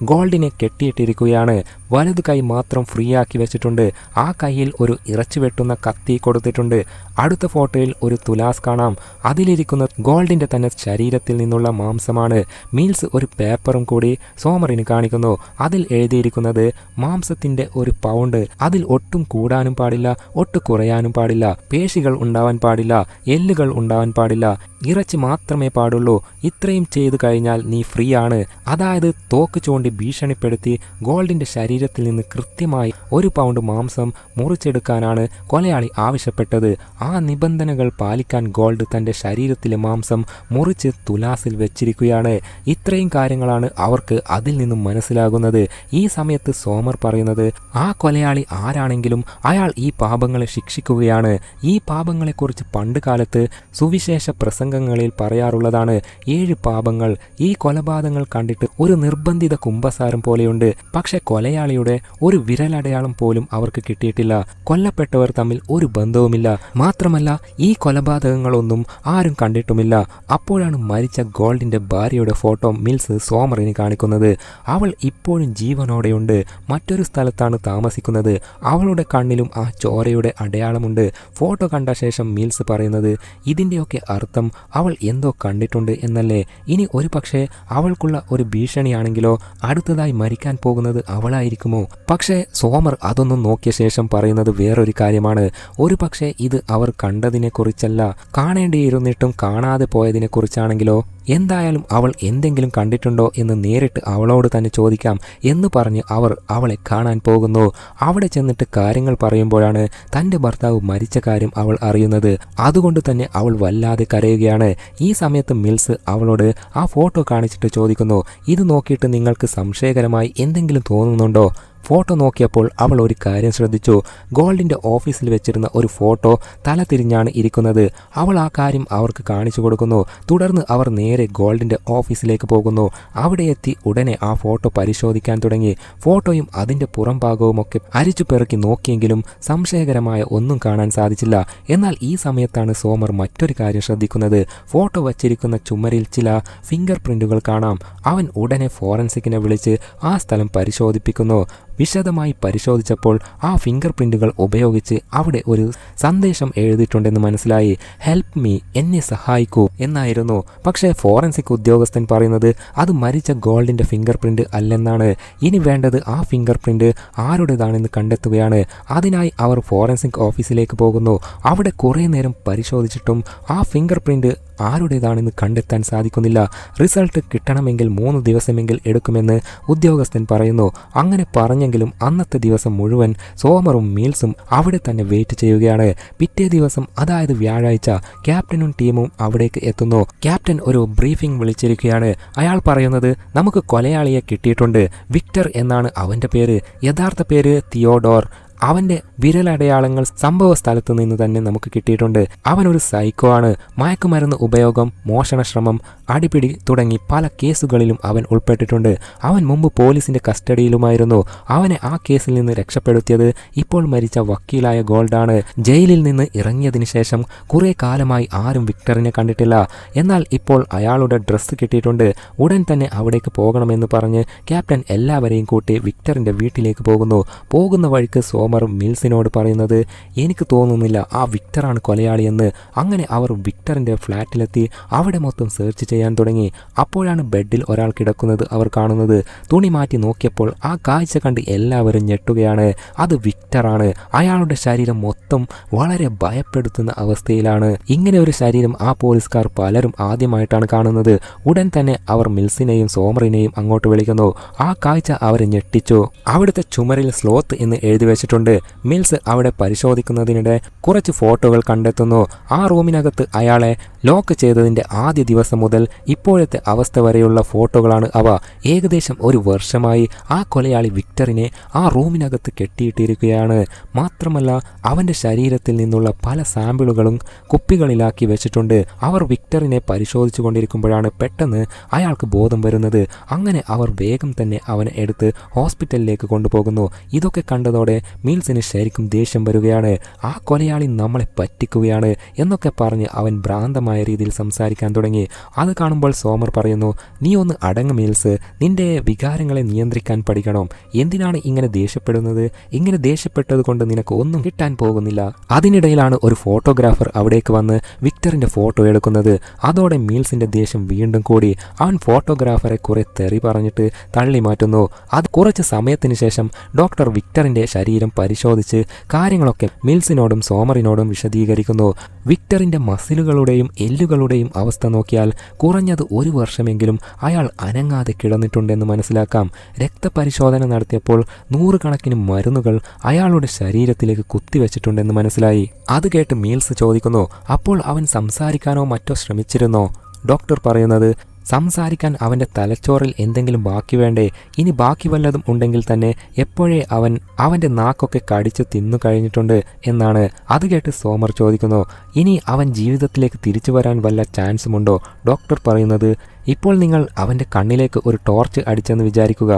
ഗോൾഡിനെ കെട്ടിയിട്ടിരിക്കുകയാണ്. വലതു കൈ മാത്രം ഫ്രീ ആക്കി വെച്ചിട്ടുണ്ട്. ആ കൈയിൽ ഒരു ഇറച്ചി വെട്ടുന്ന കത്തി കൊടുത്തിട്ടുണ്ട്. അടുത്ത ഫോട്ടോയിൽ ഒരു തുലാസ് കാണാം. അതിലിരിക്കുന്ന ഗോൾഡിന്റെ തന്നെ ശരീരത്തിൽ നിന്നുള്ള മാംസമാണ്. മീൽസ് ഒരു പേപ്പറും കൂടി സോമറിന് കാണിക്കുന്നു. അതിൽ എഴുതിയിരിക്കുന്നത് മാംസത്തിന്റെ 1 പൗണ്ട്. അതിൽ ഒട്ടും കൂടാനും പാടില്ല, ഒട്ടും കുറയാനും പാടില്ല. പേശികൾ ഉണ്ടാവാൻ പാടില്ല, എല്ലുകൾ ഉണ്ടാവാൻ പാടില്ല, ഇറച്ചി മാത്രമേ പാടുള്ളൂ. ഇത്രയും ചെയ്തു കഴിഞ്ഞാൽ നീ ഫ്രീ ആണ്. അതായത് തോക്ക് ചൂണ്ടി ഭീഷണിപ്പെടുത്തി ഗോൾഡിന്റെ ശരീരത്തിൽ നിന്ന് കൃത്യമായി 1 പൗണ്ട് മാംസം മുറിച്ചെടുക്കാനാണ് കൊലയാളി ആവശ്യപ്പെട്ടത്. ആ നിബന്ധനകൾ പാലിക്കാൻ ഗോൾഡ് തന്റെ ശരീരത്തിലെ മാംസം മുറിച്ച് തുലാസിൽ വെച്ചിരിക്കുകയാണ്. ഇത്രയും കാര്യങ്ങളാണ് അവർക്ക് അതിൽ നിന്നും മനസ്സിലാകുന്നത്. ഈ സമയത്ത് സോമർ പറയുന്നത്, ആ കൊലയാളി ആരാണെങ്കിലും അയാൾ ഈ പാപങ്ങളെ ശിക്ഷിക്കുകയാണ്. ഈ പാപങ്ങളെക്കുറിച്ച് പണ്ട് കാലത്ത് സുവിശേഷ പ്രസംഗങ്ങളിൽ പറയാറുള്ളതാണ്. 7 പാപങ്ങൾ. ഈ കൊലപാതകങ്ങൾ കണ്ടിട്ട് ഒരു നിർബന്ധിത കുമ്പസാരം പോലെയുണ്ട്. പക്ഷെ കൊലയാളിയുടെ ഒരു വിരലടയാളം പോലും അവർക്ക് കിട്ടിയിട്ടില്ല. കൊല്ലപ്പെട്ടവർ തമ്മിൽ ഒരു ബന്ധവുമില്ല. മാത്രമല്ല ഈ കൊലപാതകങ്ങളൊന്നും ആരും കണ്ടിട്ടുമില്ല. അപ്പോഴാണ് മരിച്ച ഗോൾഡിന്റെ ഭാര്യയുടെ ഫോട്ടോ മിൽസ് സോമറിന് കാണിക്കുന്നത്. അവൾ ഇപ്പോഴും ജീവനോടെയുണ്ട്. മറ്റൊരു സ്ഥലത്താണ് താമസിക്കുന്നത്. അവളുടെ കണ്ണിലും ആ ചോരയുടെ അടയാളമുണ്ട്. ഫോട്ടോ കണ്ട ശേഷം മിൽസ് പറയുന്നത്, ഇതിന്റെയൊക്കെ അർത്ഥം അവൾ എന്തോ കണ്ടിട്ടുണ്ട് എന്നല്ലേ? ഇനി ഒരു പക്ഷേ അവൾക്കുള്ള ഒരു ഭീഷണിയാണെങ്കിലോ? അടുത്തതായി മരിക്കാൻ പോകുന്നത് അവളായിരിക്കുമോ? പക്ഷേ സോമർ അതൊന്നും നോക്കിയ ശേഷം പറയുന്നത് വേറൊരു കാര്യമാണ്. ഒരു പക്ഷേ ഇത് അവർ കണ്ടതിനെക്കുറിച്ചല്ല, കാണേണ്ടിയിരുന്നിട്ടും കാണാതെ പോയതിനെക്കുറിച്ചാണെങ്കിലോ? എന്തായാലും അവൾ എന്തെങ്കിലും കണ്ടിട്ടുണ്ടോ എന്ന് നേരിട്ട് അവളോട് തന്നെ ചോദിക്കാം എന്ന് പറഞ്ഞ് അവർ അവളെ കാണാൻ പോകുന്നു. അവിടെ ചെന്നിട്ട് കാര്യങ്ങൾ പറയുമ്പോഴാണ് തൻ്റെ ഭർത്താവ് മരിച്ച കാര്യം അവൾ അറിയുന്നത്. അതുകൊണ്ട് തന്നെ അവൾ വല്ലാതെ കരയുകയാണ്. ഈ സമയത്ത് മിൽസ് അവളോട് ആ ഫോട്ടോ കാണിച്ചിട്ട് ചോദിക്കുന്നു, ഇത് നോക്കിയിട്ട് നിങ്ങൾക്ക് സംശയകരമായി എന്തെങ്കിലും തോന്നുന്നുണ്ടോ? ഫോട്ടോ നോക്കിയപ്പോൾ അവൾ ഒരു കാര്യം ശ്രദ്ധിച്ചു. ഗോൾഡിന്റെ ഓഫീസിൽ വെച്ചിരുന്ന ഒരു ഫോട്ടോ തല തിരിഞ്ഞാണ് ഇരിക്കുന്നത്. അവൾ ആ കാര്യം അവർക്ക് കാണിച്ചു കൊടുക്കുന്നു. തുടർന്ന് അവർ നേരെ ഗോൾഡിന്റെ ഓഫീസിലേക്ക് പോകുന്നു. അവിടെ എത്തി ഉടനെ ആ ഫോട്ടോ പരിശോധിക്കാൻ തുടങ്ങി. ഫോട്ടോയും അതിന്റെ പുറം ഭാഗവുമൊക്കെ അരിച്ചു പെറുക്കി നോക്കിയെങ്കിലും സംശയകരമായ ഒന്നും കാണാൻ സാധിച്ചില്ല. എന്നാൽ ഈ സമയത്താണ് സോമർ മറ്റൊരു കാര്യം ശ്രദ്ധിക്കുന്നത്. ഫോട്ടോ വച്ചിരിക്കുന്ന ചുമരിൽ ചില ഫിംഗർ പ്രിന്റുകൾ കാണാം. അവൻ ഉടനെ ഫോറൻസിക്കിനെ വിളിച്ച് ആ സ്ഥലം പരിശോധിപ്പിക്കുന്നു. വിശദമായി പരിശോധിച്ചപ്പോൾ ആ ഫിംഗർ പ്രിന്റുകൾ ഉപയോഗിച്ച് അവിടെ ഒരു സന്ദേശം എഴുതിയിട്ടുണ്ടെന്ന് മനസ്സിലായി. ഹെൽപ്പ് മീ, എന്നെ സഹായിക്കൂ എന്നായിരുന്നു. പക്ഷേ ഫോറൻസിക് ഉദ്യോഗസ്ഥൻ പറയുന്നത് അത് മരിച്ച ഗോൾഡിന്റെ ഫിംഗർ പ്രിന്റ് അല്ലെന്നാണ്. ഇനി വേണ്ടത് ആ ഫിംഗർ പ്രിന്റ് ആരുടേതാണെന്ന് കണ്ടെത്തുകയാണ്. അതിനായി അവർ ഫോറൻസിക് ഓഫീസിലേക്ക് പോകുന്നു. അവിടെ കുറേ നേരം പരിശോധിച്ചിട്ടും ആ ഫിംഗർ പ്രിന്റ് ആരുടേതാണെന്ന് കണ്ടെത്താൻ സാധിക്കുന്നില്ല. റിസൾട്ട് കിട്ടണമെങ്കിൽ 3 ദിവസമെങ്കിൽ എടുക്കുമെന്ന് ഉദ്യോഗസ്ഥൻ പറയുന്നു. അങ്ങനെ പറഞ്ഞെങ്കിലും അന്നത്തെ ദിവസം മുഴുവൻ സോമറും മീൽസും അവിടെ തന്നെ വെയിറ്റ് ചെയ്യുകയാണ്. പിറ്റേ ദിവസം, അതായത് വ്യാഴാഴ്ച, ക്യാപ്റ്റനും ടീമും അവിടേക്ക് എത്തുന്നു. ക്യാപ്റ്റൻ ഒരു ബ്രീഫിംഗ് വിളിച്ചിരിക്കുകയാണ്. അയാൾ പറയുന്നത് നമുക്ക് കൊലയാളിയെ കിട്ടിയിട്ടുണ്ട്. വിക്ടർ എന്നാണ് അവന്റെ പേര്. യഥാർത്ഥ പേര് തിയോഡോർ. അവന്റെ വിരലടയാളങ്ങൾ സംഭവ സ്ഥലത്ത് നിന്ന് തന്നെ നമുക്ക് കിട്ടിയിട്ടുണ്ട്. അവനൊരു സൈക്കോ ആണ്. മയക്കുമരുന്ന് ഉപയോഗം, മോഷണശ്രമം, അടിപിടി തുടങ്ങി പല കേസുകളിലും അവൻ ഉൾപ്പെട്ടിട്ടുണ്ട്. അവൻ മുമ്പ് പോലീസിന്റെ കസ്റ്റഡിയിലുമായിരുന്നു. അവനെ ആ കേസിൽ നിന്ന് രക്ഷപ്പെടുത്തിയത് ഇപ്പോൾ മരിച്ച വക്കീലായ ഗോൾഡാണ്. ജയിലിൽ നിന്ന് ഇറങ്ങിയതിനു ശേഷം കുറെ കാലമായി ആരും വിക്ടറിനെ കണ്ടിട്ടില്ല. എന്നാൽ ഇപ്പോൾ അയാളുടെ ഡ്രസ്സ് കിട്ടിയിട്ടുണ്ട്. ഉടൻ തന്നെ അവിടേക്ക് പോകണമെന്ന് പറഞ്ഞ് ക്യാപ്റ്റൻ എല്ലാവരെയും കൂട്ടി വിക്ടറിന്റെ വീട്ടിലേക്ക് പോകുന്നു. പോകുന്ന വഴിക്ക് സോമർ മിൽസിനോട് പറയുന്നത് എനിക്ക് തോന്നുന്നില്ല ആ വിക്ടറാണ് കൊലയാളിയെന്ന്. അങ്ങനെ അവർ വിക്ടറിന്റെ ഫ്ലാറ്റിലെത്തി അവിടെ മൊത്തം സെർച്ച് ചെയ്യാൻ തുടങ്ങി. അപ്പോഴാണ് ബെഡിൽ ഒരാൾ കിടക്കുന്നത് അവർ കാണുന്നത്. തുണി മാറ്റി നോക്കിയപ്പോൾ ആ കാഴ്ച കണ്ട് എല്ലാവരും ഞെട്ടുകയാണ്. അത് വിക്ടറാണ്. അയാളുടെ ശരീരം മൊത്തം വളരെ ഭയപ്പെടുത്തുന്ന അവസ്ഥയിലാണ്. ഇങ്ങനെ ഒരു ശരീരം ആ പോലീസുകാർ പലരും ആദ്യമായിട്ടാണ് കാണുന്നത്. ഉടൻ തന്നെ അവർ മിൽസിനെയും സോമറിനെയും അങ്ങോട്ട് വിളിക്കുന്നു. ആ കാഴ്ച അവരെ ഞെട്ടിച്ചു. അവിടുത്തെ ചുമരിൽ സ്ലോത്ത് എന്ന് എഴുതി വെച്ചിട്ടുണ്ട്. മിൽസ് അവിടെ പരിശോധിക്കുന്നതിനിടെ കുറച്ച് ഫോട്ടോകൾ കണ്ടെത്തുന്നു. ആ റൂമിനകത്ത് അയാളെ ലോക്ക് ചെയ്തതിന്റെ ആദ്യ ദിവസം മുതൽ ഇപ്പോഴത്തെ അവസ്ഥ വരെയുള്ള ഫോട്ടോകളാണ് അവ. ഏകദേശം 1 വർഷമായി ആ കൊലയാളി വിക്ടറിനെ ആ റൂമിനകത്ത് കെട്ടിയിട്ടിരിക്കുകയാണ്. മാത്രമല്ല അവന്റെ ശരീരത്തിൽ നിന്നുള്ള പല സാമ്പിളുകളും കുപ്പികളിലാക്കി വെച്ചിട്ടുണ്ട്. അവർ വിക്ടറിനെ പരിശോധിച്ചു കൊണ്ടിരിക്കുമ്പോഴാണ് പെട്ടെന്ന് അയാൾക്ക് ബോധം വരുന്നത്. അങ്ങനെ അവർ വേഗം തന്നെ അവനെ എടുത്ത് ഹോസ്പിറ്റലിലേക്ക് കൊണ്ടുപോകുന്നു. ഇതൊക്കെ കണ്ടതോടെ മീൽസിന് ശരിക്കും ദേഷ്യം വരികയാണ്. ആ കൊലയാളി നമ്മളെ പറ്റിക്കുകയാണ് എന്നൊക്കെ പറഞ്ഞ് അവൻ ഭ്രാന്തമായ രീതിയിൽ സംസാരിക്കാൻ തുടങ്ങി. അത് കാണുമ്പോൾ സോമർ പറയുന്നു, നീ ഒന്ന് അടങ്ങ് മീൽസ്, നിന്റെ വികാരങ്ങളെ നിയന്ത്രിക്കാൻ പഠിക്കണം. എന്തിനാണ് ഇങ്ങനെ ദേഷ്യപ്പെടുന്നത്? ഇങ്ങനെ ദേഷ്യപ്പെട്ടത് കൊണ്ട് നിനക്ക് ഒന്നും കിട്ടാൻ പോകുന്നില്ല. അതിനിടയിലാണ് ഒരു ഫോട്ടോഗ്രാഫർ അവിടേക്ക് വന്ന് വിക്ടറിന്റെ ഫോട്ടോ എടുക്കുന്നത്. അതോടെ മീൽസിന്റെ ദേഷ്യം വീണ്ടും കൂടി. അവൻ ഫോട്ടോഗ്രാഫറെ കുറെ തെറി പറഞ്ഞിട്ട് തള്ളി മാറ്റുന്നു. അത് കുറച്ച് സമയത്തിന് ശേഷം ഡോക്ടർ വിക്ടറിന്റെ ശരീരം പരിശോധിച്ച് കാര്യങ്ങളൊക്കെ മിൽസിനോടും സോമറിനോടും വിശദീകരിക്കുന്നു. വിക്ടറിന്റെ മസിലുകളുടെയും എല്ലുകളുടെയും അവസ്ഥ നോക്കിയാൽ കുറഞ്ഞത് 1 വർഷമെങ്കിലും അയാൾ അനങ്ങാതെ കിടന്നിട്ടുണ്ടെന്ന് മനസ്സിലാക്കാം. രക്തപരിശോധന നടത്തിയപ്പോൾ 100 കണക്കിന് മരുന്നുകൾ അയാളുടെ ശരീരത്തിലേക്ക് കുത്തിവെച്ചിട്ടുണ്ടെന്ന് മനസ്സിലായി. അത് കേട്ട് മീൽസ് ചോദിക്കുന്നു, അപ്പോൾ അവൻ സംസാരിക്കാനോ മറ്റോ ശ്രമിച്ചിരുന്നോ? ഡോക്ടർ പറയുന്നത്, സംസാരിക്കാൻ അവൻ്റെ തലച്ചോറിൽ എന്തെങ്കിലും ബാക്കി വേണ്ടേ? ഇനി ബാക്കി വല്ലതും ഉണ്ടെങ്കിൽ തന്നെ എപ്പോഴേ അവൻ്റെ നാക്കൊക്കെ കടിച്ചു തിന്നു കഴിഞ്ഞിട്ടുണ്ട് എന്നാണ്. അത് കേട്ട് സോമർ ചോദിക്കുന്നു, ഇനി അവൻ ജീവിതത്തിലേക്ക് തിരിച്ചു വരാൻ വല്ല ചാൻസുമുണ്ടോ? ഡോക്ടർ പറയുന്നത്, ഇപ്പോൾ നിങ്ങൾ അവൻ്റെ കണ്ണിലേക്ക് ഒരു ടോർച്ച് അടിച്ചെന്ന് വിചാരിക്കുക.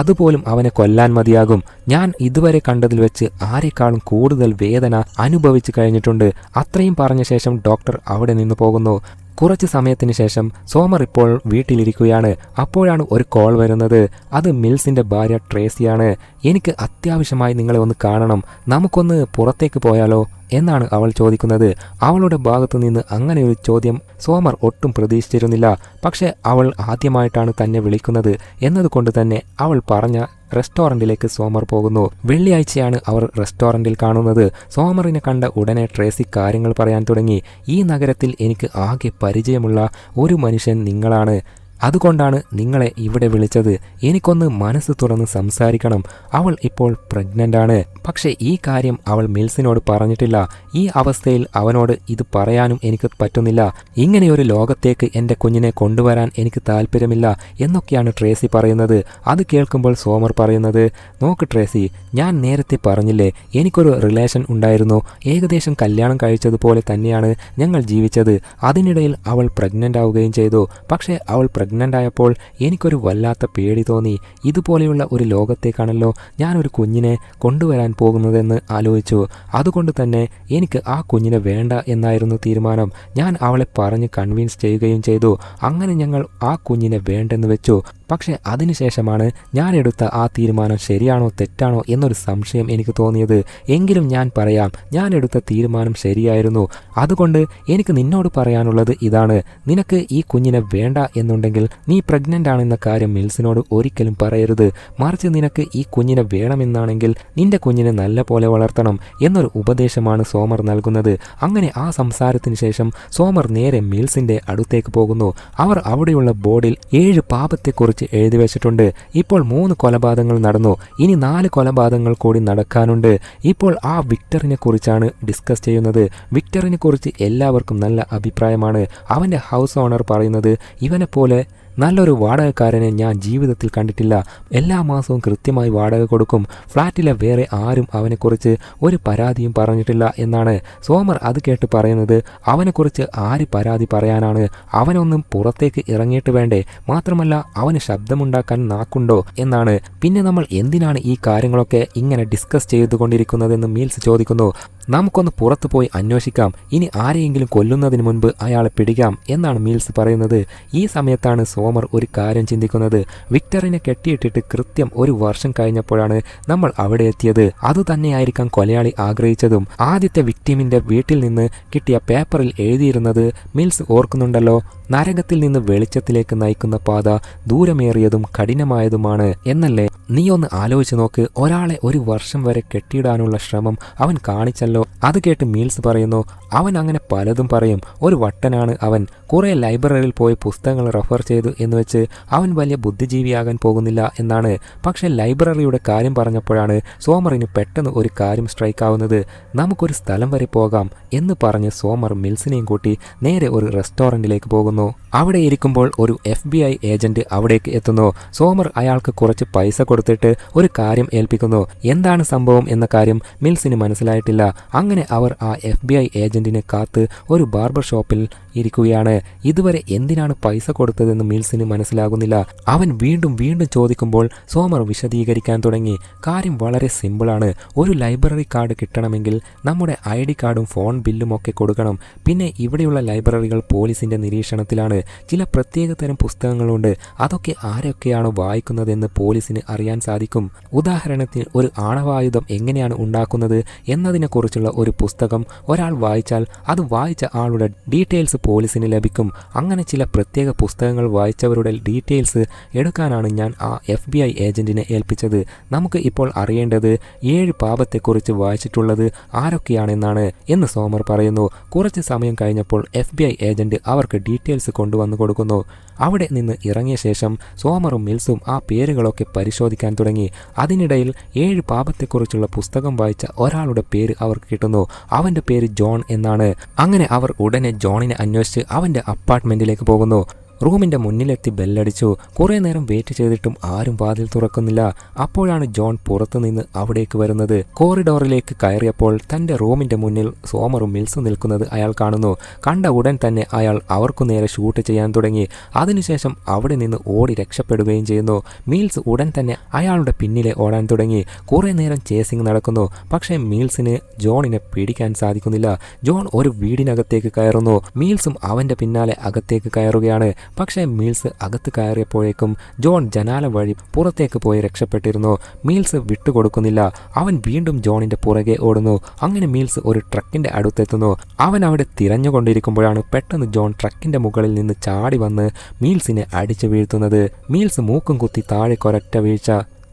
അതുപോലും അവനെ കൊല്ലാൻ മതിയാകും. ഞാൻ ഇതുവരെ കണ്ടതിൽ വെച്ച് ആരെക്കാളും കൂടുതൽ വേദന അനുഭവിച്ചു കഴിഞ്ഞിട്ടുണ്ട്. അത്രയും പറഞ്ഞ ശേഷം ഡോക്ടർ അവിടെ നിന്ന് പോകുന്നു. കുറച്ച് സമയത്തിന് ശേഷം സോമർ ഇപ്പോൾ വീട്ടിലിരിക്കുകയാണ്. അപ്പോഴാണ് ഒരു കോൾ വരുന്നത്. അത് മിൽസിന്റെ ഭാര്യ ട്രേസിയാണ്. എനിക്ക് അത്യാവശ്യമായി നിങ്ങളെ ഒന്ന് കാണണം, നമുക്കൊന്ന് പുറത്തേക്ക് പോയാലോ എന്നാണ് അവൾ ചോദിക്കുന്നത്. അവളുടെ ഭാഗത്തു നിന്ന് അങ്ങനെ ഒരു ചോദ്യം സോമർ ഒട്ടും പ്രതീക്ഷിച്ചിരുന്നില്ല. പക്ഷെ അവൾ ആദ്യമായിട്ടാണ് തന്നെ വിളിക്കുന്നത് എന്നതുകൊണ്ട് തന്നെ അവൾ പറഞ്ഞ റെസ്റ്റോറൻറ്റിലേക്ക് സോമർ പോകുന്നു. വെള്ളിയാഴ്ചയാണ് അവർ റെസ്റ്റോറൻറ്റിൽ കാണുന്നത്. സോമറിനെ കണ്ട ഉടനെ ട്രേസി കാര്യങ്ങൾ പറയാൻ തുടങ്ങി. ഈ നഗരത്തിൽ എനിക്ക് ആകെ പരിചയമുള്ള ഒരു മനുഷ്യൻ നിങ്ങളാണ്. അതുകൊണ്ടാണ് നിങ്ങളെ ഇവിടെ വിളിച്ചത്. എനിക്കൊന്ന് മനസ്സ് തുറന്ന് സംസാരിക്കണം. അവൾ ഇപ്പോൾ പ്രഗ്നൻ്റ് ആണ്. പക്ഷേ ഈ കാര്യം അവൾ മിൽസിനോട് പറഞ്ഞിട്ടില്ല. ഈ അവസ്ഥയിൽ അവനോട് ഇത് പറയാനും എനിക്ക് പറ്റുന്നില്ല. ഇങ്ങനെയൊരു ലോകത്തേക്ക് എൻ്റെ കുഞ്ഞിനെ കൊണ്ടുവരാൻ എനിക്ക് താല്പര്യമില്ല എന്നൊക്കെയാണ് ട്രേസി പറയുന്നത്. അത് കേൾക്കുമ്പോൾ സോമർ പറയുന്നത്, നോക്ക് ട്രേസി, ഞാൻ നേരത്തെ പറഞ്ഞില്ലേ എനിക്കൊരു റിലേഷൻ ഉണ്ടായിരുന്നു. ഏകദേശം കല്യാണം കഴിച്ചതുപോലെ തന്നെയാണ് ഞങ്ങൾ ജീവിച്ചത്. അതിനിടയിൽ അവൾ പ്രഗ്നൻ്റ് ആവുകയും ചെയ്തു. പക്ഷേ അവൾ പ്രഗ്നൻ്റ് ആയപ്പോൾ എനിക്കൊരു വല്ലാത്ത പേടി തോന്നി. ഇതുപോലെയുള്ള ഒരു ലോകത്തേക്കാണല്ലോ ഞാനൊരു കുഞ്ഞിനെ കൊണ്ടുവരാൻ പോകുന്നതെന്ന് ആലോചിച്ചു. അതുകൊണ്ട് തന്നെ എനിക്ക് ആ കുഞ്ഞിനെ വേണ്ട എന്നായിരുന്നു തീരുമാനം. ഞാൻ അവളെ പറഞ്ഞ് കൺവിൻസ് ചെയ്യുകയും ചെയ്തു. അങ്ങനെ ഞങ്ങൾ ആ കുഞ്ഞിനെ വേണ്ടെന്ന് വെച്ചു. പക്ഷേ അതിനുശേഷമാണ് ഞാൻ എടുത്ത ആ തീരുമാനം ശരിയാണോ തെറ്റാണോ എന്നൊരു സംശയം എനിക്ക് തോന്നിയത്. എങ്കിലും ഞാൻ പറയാം, ഞാൻ എടുത്ത തീരുമാനം ശരിയായിരുന്നു. അതുകൊണ്ട് എനിക്ക് നിന്നോട് പറയാനുള്ളത് ഇതാണ്, നിനക്ക് ഈ കുഞ്ഞിനെ വേണ്ട എന്നുണ്ടെങ്കിൽ നീ പ്രഗ്നൻ്റ് ആണെന്ന കാര്യം മിൽസിനോട് ഒരിക്കലും പറയരുത്. മറിച്ച് നിനക്ക് ഈ കുഞ്ഞിനെ വേണമെന്നാണെങ്കിൽ നിന്റെ കുഞ്ഞിനെ നല്ല പോലെ വളർത്തണം എന്നൊരു ഉപദേശമാണ് സോമർ നൽകുന്നത്. അങ്ങനെ ആ സംസാരത്തിന് ശേഷം സോമർ നേരെ മിൽസിന്റെ അടുത്തേക്ക് പോകുന്നു. അവർ അവിടെയുള്ള ബോർഡിൽ 7 പാപത്തെക്കുറിച്ച് എഴുതി വെച്ചിട്ടുണ്ട്. ഇപ്പോൾ 3 കൊലപാതകങ്ങൾ നടന്നു, ഇനി 4 കൊലപാതകങ്ങൾ കൂടി നടക്കാനുണ്ട്. ഇപ്പോൾ ആ വിക്ടറിനെ കുറിച്ചാണ് ഡിസ്കസ് ചെയ്യുന്നത്. വിക്ടറിനെ കുറിച്ച് എല്ലാവർക്കും നല്ല അഭിപ്രായമാണ്. അവൻ്റെ ഹൗസ് ഓണർ പറയുന്നത്, ഇവനെ പോലെ നല്ലൊരു വാടകക്കാരനെ ഞാൻ ജീവിതത്തിൽ കണ്ടിട്ടില്ല. എല്ലാ മാസവും കൃത്യമായി വാടക കൊടുക്കും. ഫ്ലാറ്റിലെ വേറെ ആരും അവനെക്കുറിച്ച് ഒരു പരാതിയും പറഞ്ഞിട്ടില്ല എന്നാണ്. സോമർ അത് കേട്ട് പറയുന്നത്, അവനെക്കുറിച്ച് ആര് പരാതി പറയാനാണ്? അവനൊന്നും പുറത്തേക്ക് ഇറങ്ങിയിട്ട് വേണ്ടേ? മാത്രമല്ല അവന് ശബ്ദമുണ്ടാക്കാൻ നാക്കുണ്ടോ എന്നാണ്. പിന്നെ നമ്മൾ എന്തിനാണ് ഈ കാര്യങ്ങളൊക്കെ ഇങ്ങനെ ഡിസ്കസ് ചെയ്തുകൊണ്ടിരിക്കുന്നതെന്ന് മിൽസ് ചോദിക്കുന്നു. നമുക്കൊന്ന് പുറത്തു പോയി അന്വേഷിക്കാം. ഇനി ആരെയെങ്കിലും കൊല്ലുന്നതിന് മുൻപ് അയാളെ പിടിക്കാം എന്നാണ് മിൽസ് പറയുന്നത്. ഈ സമയത്താണ് സോമർ ഒരു കാര്യം ചിന്തിക്കുന്നത്. വിക്ടറിനെ കെട്ടിയിട്ടിട്ട് കൃത്യം 1 വർഷം കഴിഞ്ഞപ്പോഴാണ് നമ്മൾ അവിടെ എത്തിയത്. അതുതന്നെയായിരിക്കാം കൊലയാളി ആഗ്രഹിച്ചതും. ആദ്യത്തെ വിക്ടിമിന്റെ വീട്ടിൽ നിന്ന് കിട്ടിയ പേപ്പറിൽ എഴുതിയിരുന്നത് മിൽസ് ഓർക്കുന്നുണ്ടല്ലോ, നരകത്തിൽ നിന്ന് വെളിച്ചത്തിലേക്ക് നയിക്കുന്ന പാത ദൂരമേറിയതും കഠിനമായതുമാണ് എന്നല്ലേ? നീ ഒന്ന് ആലോചിച്ച് നോക്ക്, ഒരാളെ 1 വർഷം വരെ കെട്ടിയിടാനുള്ള ശ്രമം അവൻ കാണിച്ചല്ലോ. അത് കേട്ട് മിൽസ് പറയുന്നു, അവൻ അങ്ങനെ പലതും പറയും. ഒരു വട്ടനാണ് അവൻ. കുറെ ലൈബ്രറിയിൽ പോയി പുസ്തകങ്ങൾ റെഫർ ചെയ്തു എന്ന് വെച്ച് അവൻ വലിയ ബുദ്ധിജീവിയാകാൻ പോകുന്നില്ല എന്നാണ്. പക്ഷെ ലൈബ്രറിയുടെ കാര്യം പറഞ്ഞപ്പോഴാണ് സോമറിന് പെട്ടെന്ന് ഒരു കാര്യം സ്ട്രൈക്ക് ആവുന്നത്. നമുക്കൊരു സ്ഥലം വരെ പോകാം എന്ന് പറഞ്ഞ് സോമർ മിൽസിനെയും കൂട്ടി നേരെ ഒരു റെസ്റ്റോറൻറ്റിലേക്ക് പോകുന്നു. അവിടെ ഇരിക്കുമ്പോൾ ഒരു FBI ഏജന്റ് അവിടേക്ക് എത്തുന്നു. സോമർ അയാൾക്ക് കുറച്ച് പൈസ കൊടുത്തിട്ട് ഒരു കാര്യം ഏൽപ്പിക്കുന്നു. എന്താണ് സംഭവം എന്ന കാര്യം മിൽസിന് മനസ്സിലായിട്ടില്ല. അങ്ങനെ അവർ ആ FBI ഏജന്റിനെ കാത്ത് ഒരു ബാർബർ ഷോപ്പിൽ ഇരിക്കുകയാണ്. ഇതുവരെ എന്തിനാണ് പൈസ കൊടുത്തതെന്ന് മിൽസിന് മനസ്സിലാകുന്നില്ല. അവൻ വീണ്ടും ചോദിക്കുമ്പോൾ സോമർ വിശദീകരിക്കാൻ തുടങ്ങി. കാര്യം വളരെ സിമ്പിളാണ്. ഒരു ലൈബ്രറി കാർഡ് കിട്ടണമെങ്കിൽ നമ്മുടെ ID കാർഡും ഫോൺ ബില്ലും ഒക്കെ കൊടുക്കണം. പിന്നെ ഇവിടെയുള്ള ലൈബ്രറികൾ പോലീസിന്റെ നിരീക്ഷണത്തിലാണ്. ചില പ്രത്യേകതരം പുസ്തകങ്ങളുണ്ട്. അതൊക്കെ ആരൊക്കെയാണോ വായിക്കുന്നതെന്ന് പോലീസിന് അറിയാൻ സാധിക്കും. ഉദാഹരണത്തിന് ഒരു ആണവായുധം എങ്ങനെയാണ് ഉണ്ടാക്കുന്നത് എന്നതിനെക്കുറിച്ചുള്ള ഒരു പുസ്തകം ഒരാൾ വായിച്ചാൽ അത് വായിച്ച ആളുടെ ഡീറ്റെയിൽസ് പോലീസിന് ലഭിക്കും. അങ്ങനെ ചില പ്രത്യേക പുസ്തകങ്ങൾ വായിച്ചവരുടെ ഡീറ്റെയിൽസ് എടുക്കാനാണ് ഞാൻ ആ FBI ഏജന്റിനെ ഏൽപ്പിച്ചത്. നമുക്ക് ഇപ്പോൾ അറിയേണ്ടത് 7 പാപത്തെക്കുറിച്ച് വായിച്ചിട്ടുള്ളത് ആരൊക്കെയാണെന്നാണ് എന്ന് സോമർ പറയുന്നു. കുറച്ച് സമയം കഴിഞ്ഞപ്പോൾ FBI ഏജന്റ് അവർക്ക് ഡീറ്റെയിൽസ് കൊണ്ടുവന്നു കൊടുക്കുന്നു. അവിടെ നിന്ന് ഇറങ്ങിയ ശേഷം സോമറും മിൽസും ആ പേരുകളൊക്കെ പരിശോധിക്കാൻ തുടങ്ങി. അതിനിടയിൽ 7 പാപത്തെക്കുറിച്ചുള്ള പുസ്തകം വായിച്ച ഒരാളുടെ പേര് അവർക്ക് കിട്ടുന്നു. അവന്റെ പേര് ജോൺ എന്നാണ്. അങ്ങനെ അവർ ഉടനെ ജോണിനെ അന്വേഷിച്ച് അവന്റെ അപ്പാർട്ട്മെന്റിലേക്ക് പോകുന്നു. റൂമിന്റെ മുന്നിലെത്തി ബെല്ലടിച്ചു. കുറെ നേരം വെയിറ്റ് ചെയ്തിട്ടും ആരും വാതിൽ തുറക്കുന്നില്ല. അപ്പോഴാണ് ജോൺ പുറത്തുനിന്ന് അവിടേക്ക് വരുന്നത്. കോറിഡോറിലേക്ക് കയറിയപ്പോൾ തന്റെ റൂമിന്റെ മുന്നിൽ സോമറും മിൽസും നിൽക്കുന്നത് അയാൾ കാണുന്നു. കണ്ട ഉടൻ തന്നെ അയാൾ അവർക്കു നേരെ ഷൂട്ട് ചെയ്യാൻ തുടങ്ങി. അതിനുശേഷം അവിടെ നിന്ന് ഓടി രക്ഷപ്പെടുകയും ചെയ്യുന്നു. മിൽസ് ഉടൻ തന്നെ അയാളുടെ പിന്നിലെ ഓടാൻ തുടങ്ങി. കുറെ നേരം ചേസിംഗ് നടക്കുന്നു. പക്ഷേ മിൽസിന് ജോണിനെ പിടിക്കാൻ സാധിക്കുന്നില്ല. ജോൺ ഒരു വീടിനകത്തേക്ക് കയറുന്നു. മിൽസും അവന്റെ പിന്നാലെ അകത്തേക്ക് കയറുകയാണ്. പക്ഷേ മിൽസ് അകത്ത് കയറിയപ്പോഴേക്കും ജോൺ ജനാല വഴി പുറത്തേക്ക് പോയി രക്ഷപ്പെട്ടിരുന്നു. മിൽസ് വിട്ടുകൊടുക്കുന്നില്ല. അവൻ വീണ്ടും ജോണിന്റെ പുറകെ ഓടുന്നു. അങ്ങനെ മിൽസ് ഒരു ട്രക്കിന്റെ അടുത്തെത്തുന്നു. അവൻ അവിടെ തിരഞ്ഞുകൊണ്ടിരിക്കുമ്പോഴാണ് പെട്ടെന്ന് ജോൺ ട്രക്കിന്റെ മുകളിൽ നിന്ന് ചാടി വന്ന് മിൽസിനെ അടിച്ചു വീഴ്ത്തുന്നത്. മിൽസ് മൂക്കും കുത്തി താഴെ കൊരറ്റ വീഴ്ച.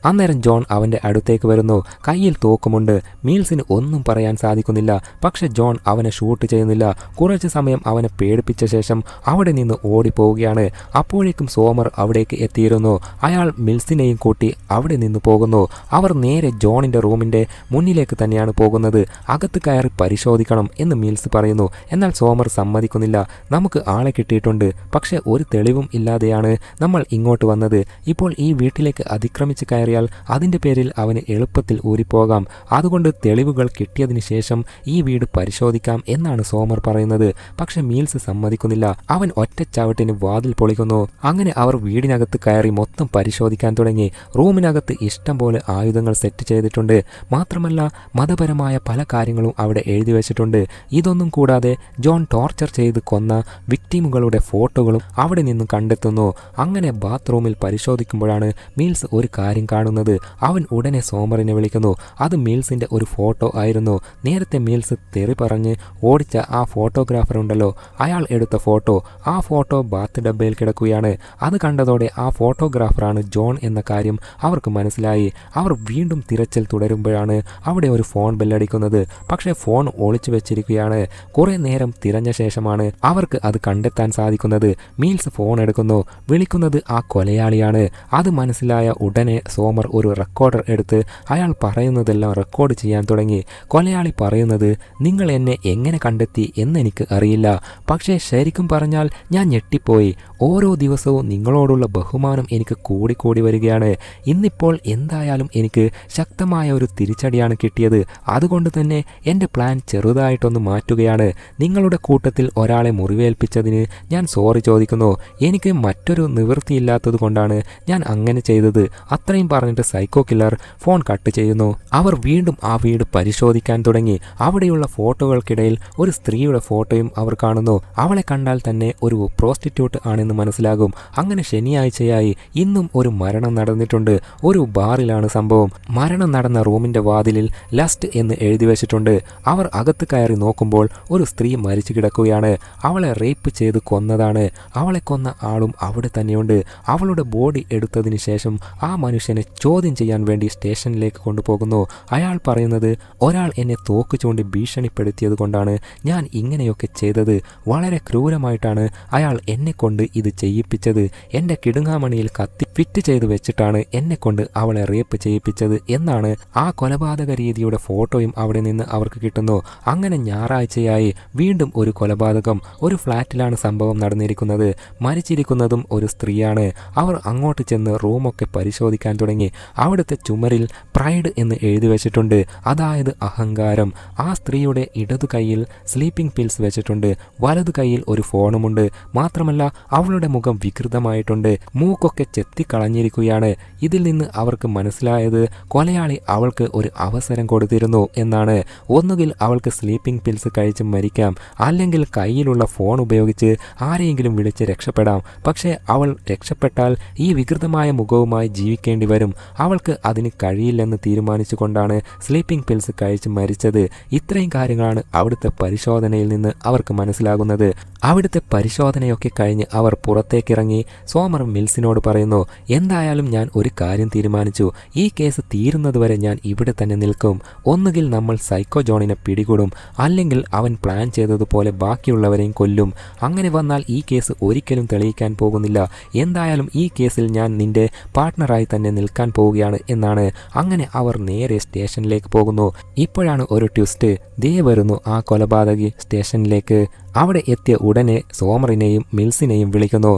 അന്നേരം ജോൺ അവൻ്റെ അടുത്തേക്ക് വരുന്നു. കയ്യിൽ തോക്കുമുണ്ട്. മീൽസിന് ഒന്നും പറയാൻ സാധിക്കുന്നില്ല. പക്ഷെ ജോൺ അവനെ ഷൂട്ട് ചെയ്യുന്നില്ല. കുറച്ച് സമയം അവനെ പേടിപ്പിച്ച ശേഷം അവിടെ നിന്ന് ഓടിപ്പോവുകയാണ്. അപ്പോഴേക്കും സോമർ അവിടേക്ക് എത്തിയിരുന്നു. അയാൾ മിൽസിനെയും കൂട്ടി അവിടെ നിന്ന് പോകുന്നു. അവർ നേരെ ജോണിൻ്റെ റൂമിൻ്റെ മുന്നിലേക്ക് തന്നെയാണ് പോകുന്നത്. അകത്ത് കയറി പരിശോധിക്കണം എന്ന് മിൽസ് പറയുന്നു. എന്നാൽ സോമർ സമ്മതിക്കുന്നില്ല. നമുക്ക് ആളെ കിട്ടിയിട്ടുണ്ട്, പക്ഷെ ഒരു തെളിവും ഇല്ലാതെയാണ് നമ്മൾ ഇങ്ങോട്ട് വന്നത്. ഇപ്പോൾ ഈ വീട്ടിലേക്ക് അതിക്രമിച്ച് കയറിയാൽ അതിൻ്റെ പേരിൽ അവന് എളുപ്പത്തിൽ ഊരിപ്പോകാം. അതുകൊണ്ട് തെളിവുകൾ കിട്ടിയതിന് ശേഷം ഈ വീട് പരിശോധിക്കാം എന്നാണ് സോമർ പറയുന്നത്. പക്ഷെ മീൽസ് സമ്മതിക്കുന്നില്ല. അവൻ ഒറ്റച്ചാവട്ടിന് വാതിൽ പൊളിക്കുന്നു. അങ്ങനെ അവർ വീടിനകത്ത് കയറി മൊത്തം പരിശോധിക്കാൻ തുടങ്ങി. റൂമിനകത്ത് ഇഷ്ടം പോലെ ആയുധങ്ങൾ സെറ്റ് ചെയ്തിട്ടുണ്ട്. മാത്രമല്ല മതപരമായ പല കാര്യങ്ങളും അവിടെ എഴുതി വെച്ചിട്ടുണ്ട്. ഇതൊന്നും കൂടാതെ ജോൺ ടോർച്ചർ ചെയ്ത് കൊന്ന വിക്ടിമുകളുടെ ഫോട്ടോകളും അവിടെ നിന്ന് കണ്ടെത്തുന്നു. അങ്ങനെ ബാത്റൂമിൽ പരിശോധിക്കുമ്പോഴാണ് മീൽസ് ഒരു കാര്യം കാണുന്നത്. അവൻ ഉടനെ സോമറിനെ വിളിക്കുന്നു. അത് മീൽസിൻ്റെ ഒരു ഫോട്ടോ ആയിരുന്നു. നേരത്തെ മീൽസ് തെറി പറഞ്ഞ് ഓടിച്ച ആ ഫോട്ടോഗ്രാഫർ ഉണ്ടല്ലോ, അയാൾ എടുത്ത ഫോട്ടോ. ആ ഫോട്ടോ ബാത്ത് ഡബ്ബയിൽ കിടക്കുകയാണ്. അത് കണ്ടതോടെ ആ ഫോട്ടോഗ്രാഫറാണ് ജോൺ എന്ന കാര്യം അവർക്ക് മനസ്സിലായി. അവർ വീണ്ടും തിരച്ചിൽ തുടരുമ്പോഴാണ് അവിടെ ഒരു ഫോൺ ബെല്ലടിക്കുന്നത്. പക്ഷേ ഫോൺ ഒളിച്ചു വെച്ചിരിക്കുകയാണ്. കുറെ നേരം തിരഞ്ഞ ശേഷമാണ് അവർക്ക് അത് കണ്ടെത്താൻ സാധിക്കുന്നത്. മീൽസ് ഫോൺ എടുക്കുന്നു. വിളിക്കുന്നത് ആ കൊലയാളിയാണ്. അത് മനസ്സിലായ ഉടനെ സോമർ ഒരു റെക്കോർഡർ എടുത്ത് അയാൾ പറയുന്നതെല്ലാം റെക്കോർഡ് ചെയ്യാൻ തുടങ്ങി. കൊലയാളി പറയുന്നത്, നിങ്ങൾ എന്നെ എങ്ങനെ കണ്ടെത്തി എന്നെനിക്ക് അറിയില്ല, പക്ഷേ ശരിക്കും പറഞ്ഞാൽ ഞാൻ ഞെട്ടിപ്പോയി. ഓരോ ദിവസവും നിങ്ങളോടുള്ള ബഹുമാനം എനിക്ക് കൂടിക്കൂടി വരികയാണ്. ഇന്നിപ്പോൾ എന്തായാലും എനിക്ക് ശക്തമായ ഒരു തിരിച്ചടിയാണ് കിട്ടിയത്. അതുകൊണ്ട് തന്നെ എൻ്റെ പ്ലാൻ ചെറുതായിട്ടൊന്ന് മാറ്റുകയാണ്. നിങ്ങളുടെ കൂട്ടത്തിൽ ഒരാളെ മുറിവേൽപ്പിച്ചതിന് ഞാൻ സോറി ചോദിക്കുന്നു. എനിക്ക് മറ്റൊരു നിവൃത്തിയില്ലാത്തത് കൊണ്ടാണ് ഞാൻ അങ്ങനെ ചെയ്തത്. അത്രയും പറഞ്ഞിട്ട് സൈക്കോ കില്ലർ ഫോൺ കട്ട് ചെയ്യുന്നു. അവർ വീണ്ടും ആ വീട് പരിശോധിക്കാൻ തുടങ്ങി. അവിടെയുള്ള ഫോട്ടോകൾക്കിടയിൽ ഒരു സ്ത്രീയുടെ ഫോട്ടോയും അവർ കാണുന്നു. അവളെ കണ്ടാൽ തന്നെ ഒരു പ്രോസ്റ്റിറ്റ്യൂട്ട് ആണെന്ന് മനസ്സിലാകും. അങ്ങനെ ശനിയാഴ്ചയായി ഇന്നും ഒരു മരണം നടന്നിട്ടുണ്ട്. ഒരു ബാറിലാണ് സംഭവം. മരണം നടന്ന റൂമിന്റെ വാതിലിൽ ലസ്റ്റ് എന്ന് എഴുതി വെച്ചിട്ടുണ്ട്. അവർ അകത്ത് കയറി നോക്കുമ്പോൾ ഒരു സ്ത്രീ മരിച്ചു കിടക്കുകയാണ്. അവളെ റേപ്പ് ചെയ്ത് കൊന്നതാണ്. അവളെ കൊന്ന ആളും അവിടെ തന്നെയുണ്ട്. അവളുടെ ബോഡി എടുത്തതിന് ശേഷം ആ മനുഷ്യനെ ചോദ്യം ചെയ്യാൻ വേണ്ടി സ്റ്റേഷനിലേക്ക് കൊണ്ടുപോകുന്നു. അയാൾ പറയുന്നത്, ഒരാൾ എന്നെ തോക്ക് ചൂണ്ടി ഭീഷണിപ്പെടുത്തിയത് കൊണ്ടാണ് ഞാൻ ഇങ്ങനെയൊക്കെ ചെയ്തത്. വളരെ ക്രൂരമായിട്ടാണ് അയാൾ എന്നെ കൊണ്ട് ഇത് ചെയ്യിപ്പിച്ചത്. എൻ്റെ കിടുങ്ങാമണിയിൽ കത്തി ഫിറ്റ് ചെയ്ത് വെച്ചിട്ടാണ് എന്നെ കൊണ്ട് അവളെ റേപ്പ് ചെയ്യിപ്പിച്ചത് എന്നാണ്. ആ കൊലപാതക രീതിയുടെ ഫോട്ടോയും അവിടെ നിന്ന് അവർക്ക് കിട്ടുന്നു. അങ്ങനെ ഞായറാഴ്ചയായി വീണ്ടും ഒരു കൊലപാതകം. ഒരു ഫ്ലാറ്റിലാണ് സംഭവം നടന്നിരിക്കുന്നത്. മരിച്ചിരിക്കുന്നതും ഒരു സ്ത്രീയാണ്. അവർ അങ്ങോട്ട് ചെന്ന് റൂമൊക്കെ പരിശോധിക്കാൻ തുടങ്ങി. അവിടുത്തെ ചുമരിൽ പ്രൈഡ് എന്ന് എഴുതി വെച്ചിട്ടുണ്ട്, അതായത് അഹങ്കാരം. ആ സ്ത്രീയുടെ ഇടതു കൈയിൽ സ്ലീപ്പിംഗ് പിൽസ് വെച്ചിട്ടുണ്ട്. വലതു കൈയിൽ ഒരു ഫോണുമുണ്ട്. മാത്രമല്ല അവളുടെ മുഖം വികൃതമായിട്ടുണ്ട്. മൂക്കൊക്കെ ചെത്തിക്കളഞ്ഞിരിക്കുകയാണ്. ഇതിൽ നിന്ന് അവർക്ക് മനസ്സിലായത് കൊലയാളി അവൾക്ക് ഒരു അവസരം കൊടുത്തിരുന്നു എന്നാണ്. ഒന്നുകിൽ അവൾക്ക് സ്ലീപ്പിംഗ് പിൽസ് കഴിച്ച് മരിക്കാം, അല്ലെങ്കിൽ കയ്യിലുള്ള ഫോൺ ഉപയോഗിച്ച് ആരെയെങ്കിലും വിളിച്ച് രക്ഷപ്പെടാം. പക്ഷേ അവൾ രക്ഷപ്പെട്ടാൽ ഈ വികൃതമായ മുഖവുമായി ജീവിക്കേണ്ടി വരും. അവൾക്ക് അതിന് കഴിയില്ലെന്ന് തീരുമാനിച്ചുകൊണ്ടാണ് സ്ലീപ്പിംഗ് പിൽസ് കഴിച്ച് മരിച്ചത്. ഇത്രയും കാര്യങ്ങളാണ് അവിടുത്തെ പരിശോധനയിൽ നിന്ന് അവർക്ക് മനസ്സിലാകുന്നത്. അവിടുത്തെ പരിശോധനയൊക്കെ കഴിഞ്ഞ് അവർ പുറത്തേക്കിറങ്ങി. സോമർ മിൽസിനോട് പറയുന്നു, എന്തായാലും ഞാൻ ഒരു കാര്യം തീരുമാനിച്ചു. ഈ കേസ് തീരുന്നതുവരെ ഞാൻ ഇവിടെ തന്നെ നിൽക്കും. ഒന്നുകിൽ നമ്മൾ സൈക്കോ ജോണിനെ പിടികൂടും, അല്ലെങ്കിൽ അവൻ പ്ലാൻ ചെയ്തതുപോലെ ബാക്കിയുള്ളവരെയും കൊല്ലും. അങ്ങനെ വന്നാൽ ഈ കേസ് ഒരിക്കലും തെളിയിക്കാൻ പോകുന്നില്ല. എന്തായാലും ഈ കേസിൽ ഞാൻ നിന്റെ പാർട്ട്ണറായി തന്നെ നിൽക്കാൻ പോവുകയാണ് എന്നാണ്. അങ്ങനെ അവർ നേരെ സ്റ്റേഷനിലേക്ക് പോകുന്നു. ഇപ്പോഴാണ് ഒരു ട്വിസ്റ്റ്. ദേ വരുന്നു ആ കൊലപാതകി സ്റ്റേഷനിലേക്ക്. അവിടെ എത്തിയ ഉടനെ സോമറിനെയും മിൽസിനെയും വിളിക്കുന്നു.